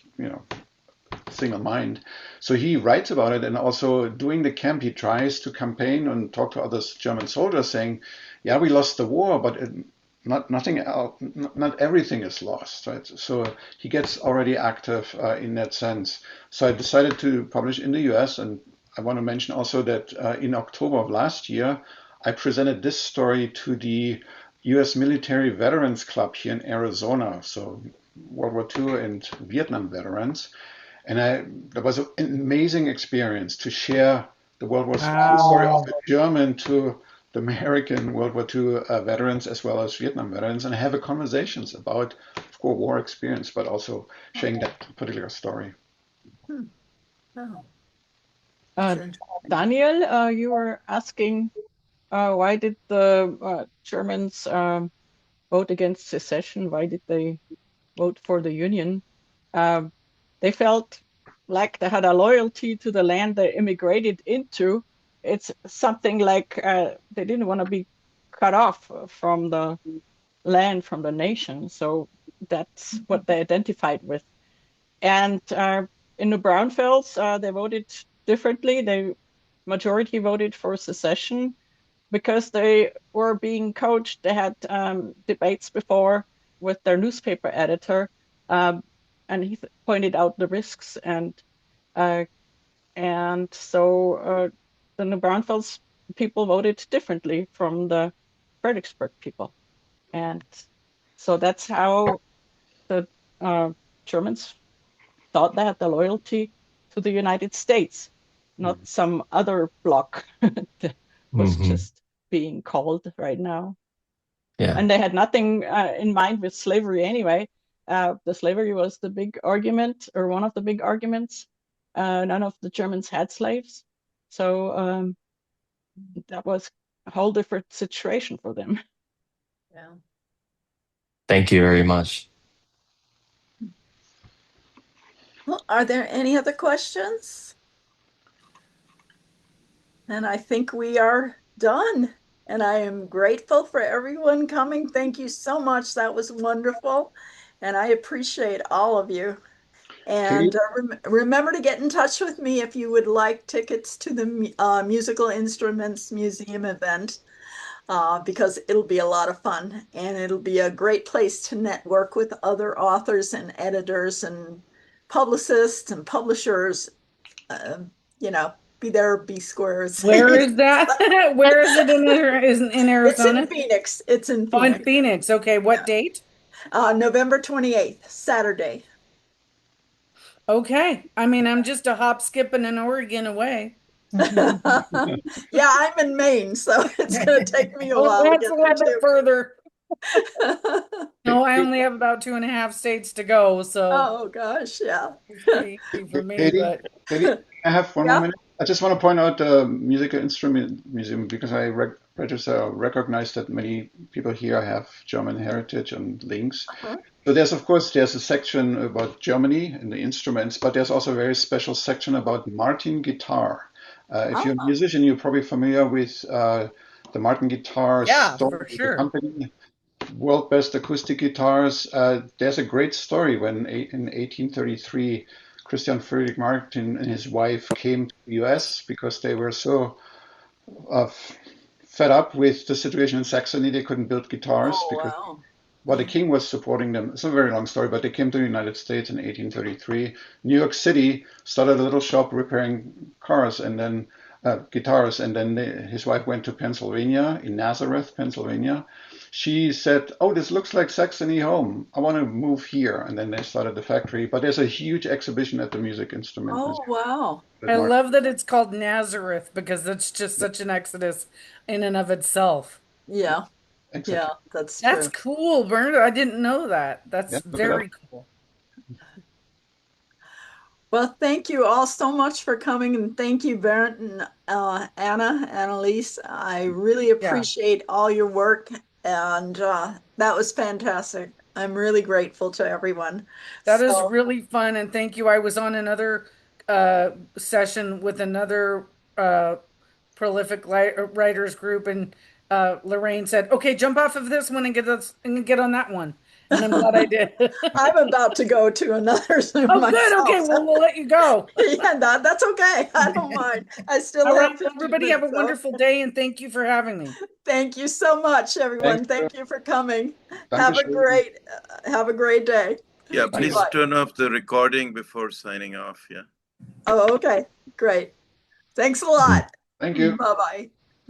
single mind. So he writes about it, and also during the camp, he tries to campaign and talk to other German soldiers, saying, "Yeah, we lost the war, but not nothing else, not everything is lost." Right. So he gets already active in that sense. So I decided to publish in the U.S., and I want to mention also that in October of last year, I presented this story to the U.S. Military Veterans Club here in Arizona. So World War II and Vietnam veterans. And that was an amazing experience to share the World War II story of Wow. a German to the American World War II veterans as well as Vietnam veterans and have a conversations about, of course, war experience, but also sharing that particular story. Hmm. Oh, Uh, sure. Interesting. Daniel, you were asking why did the Germans vote against secession? Why did they vote for the Union? Um, they felt like they had a loyalty to the land they immigrated into. It's something like they didn't want to be cut off from the land, from the nation. So that's what they identified with. And in the Brownfells, they voted differently. The majority voted for secession because they were being coached. They had debates before with their newspaper editor, um, and he pointed out the risks. Uh, and so the New Braunfels people voted differently from the Fredericksburg people. And so that's how the Germans thought they had the loyalty to the United States, not some other bloc that was Hmm. just being called right now. Yeah. And they had nothing in mind with slavery anyway. The slavery was the big argument, or one of the big arguments. None of the Germans had slaves. So that was a whole different situation for them. Yeah. Thank you very much. Well, are there any other questions? And I think we are done. And I am grateful for everyone coming. Thank you so much. That was wonderful. And I appreciate all of you. Kate, And remember to get in touch with me if you would like tickets to the Musical Instruments Museum event, because it'll be a lot of fun and it'll be a great place to network with other authors and editors and publicists and publishers. Uh, you know, be there or be square. Where is that? Where is it in It's in Arizona? Phoenix. It's in Oh, in Phoenix. Phoenix. Okay, what date? November 28th, Saturday. Okay. I mean, I'm just a hop, skip, and an Oregon away. Yeah, I'm in Maine, so it's going to take me a Oh, while to that's get a there little bit too. further. No, I only have about 2.5 states to go, so Oh gosh, yeah. it's pretty easy for me. Katie, But Katie, I have one more Yeah. minute. I just want to point out the Musical Instrument Museum because I register recognize that many people here have German heritage and links. Uh-huh. So there's a section about Germany and the instruments, but there's also a very special section about Martin guitar. If you're a Oh, musician, you're probably familiar with the Martin guitar yeah, story, for the sure. company, world best acoustic guitars. There's a great story when in 1833, Christian Friedrich Martin and his wife came to the US because they were so uh, fed up with the situation in Saxony. They couldn't build guitars oh because wow. well, the king was supporting them. It's a very long story, but they came to the United States in 1833. New York City started a little shop repairing cars and then guitars, and then his wife went to Pennsylvania, in Nazareth, Pennsylvania. She said, "Oh, this looks like Saxony home. I want to move here." And then they started the factory. But there's a huge exhibition at the Music Instrument Oh Museum wow. that I Mark. love that it's called Nazareth because that's just such an exodus in and of itself. Yeah, yeah, Exactly. that's That's true. cool, Bernd. I didn't know that. Yeah, That's look it up. very cool. Well, thank you all so much for coming, and thank you, Bernd and AnnElise. I really Yeah. appreciate all your work, and that was fantastic. I'm really grateful to everyone. That is So, really fun, and thank you. I was on another session with another prolific writers group, and Lorraine said, "Okay, jump off of this one and get on that one." And I'm glad I did. I'm about to go to another Zoom Oh, good. Okay, myself. well, we'll let you go. Yeah, that's okay. I don't mind. I still All right, have 15 everybody, have a minutes, so wonderful day, and thank you for having me. thank you so much, Thanks. everyone. Thank you for coming. Dankeschön. Have a great day. Yeah, You Danke. please too. Bye. turn off the recording before signing off. Yeah. Oh, okay. Great. Thanks a lot. Thank you. Bye-bye.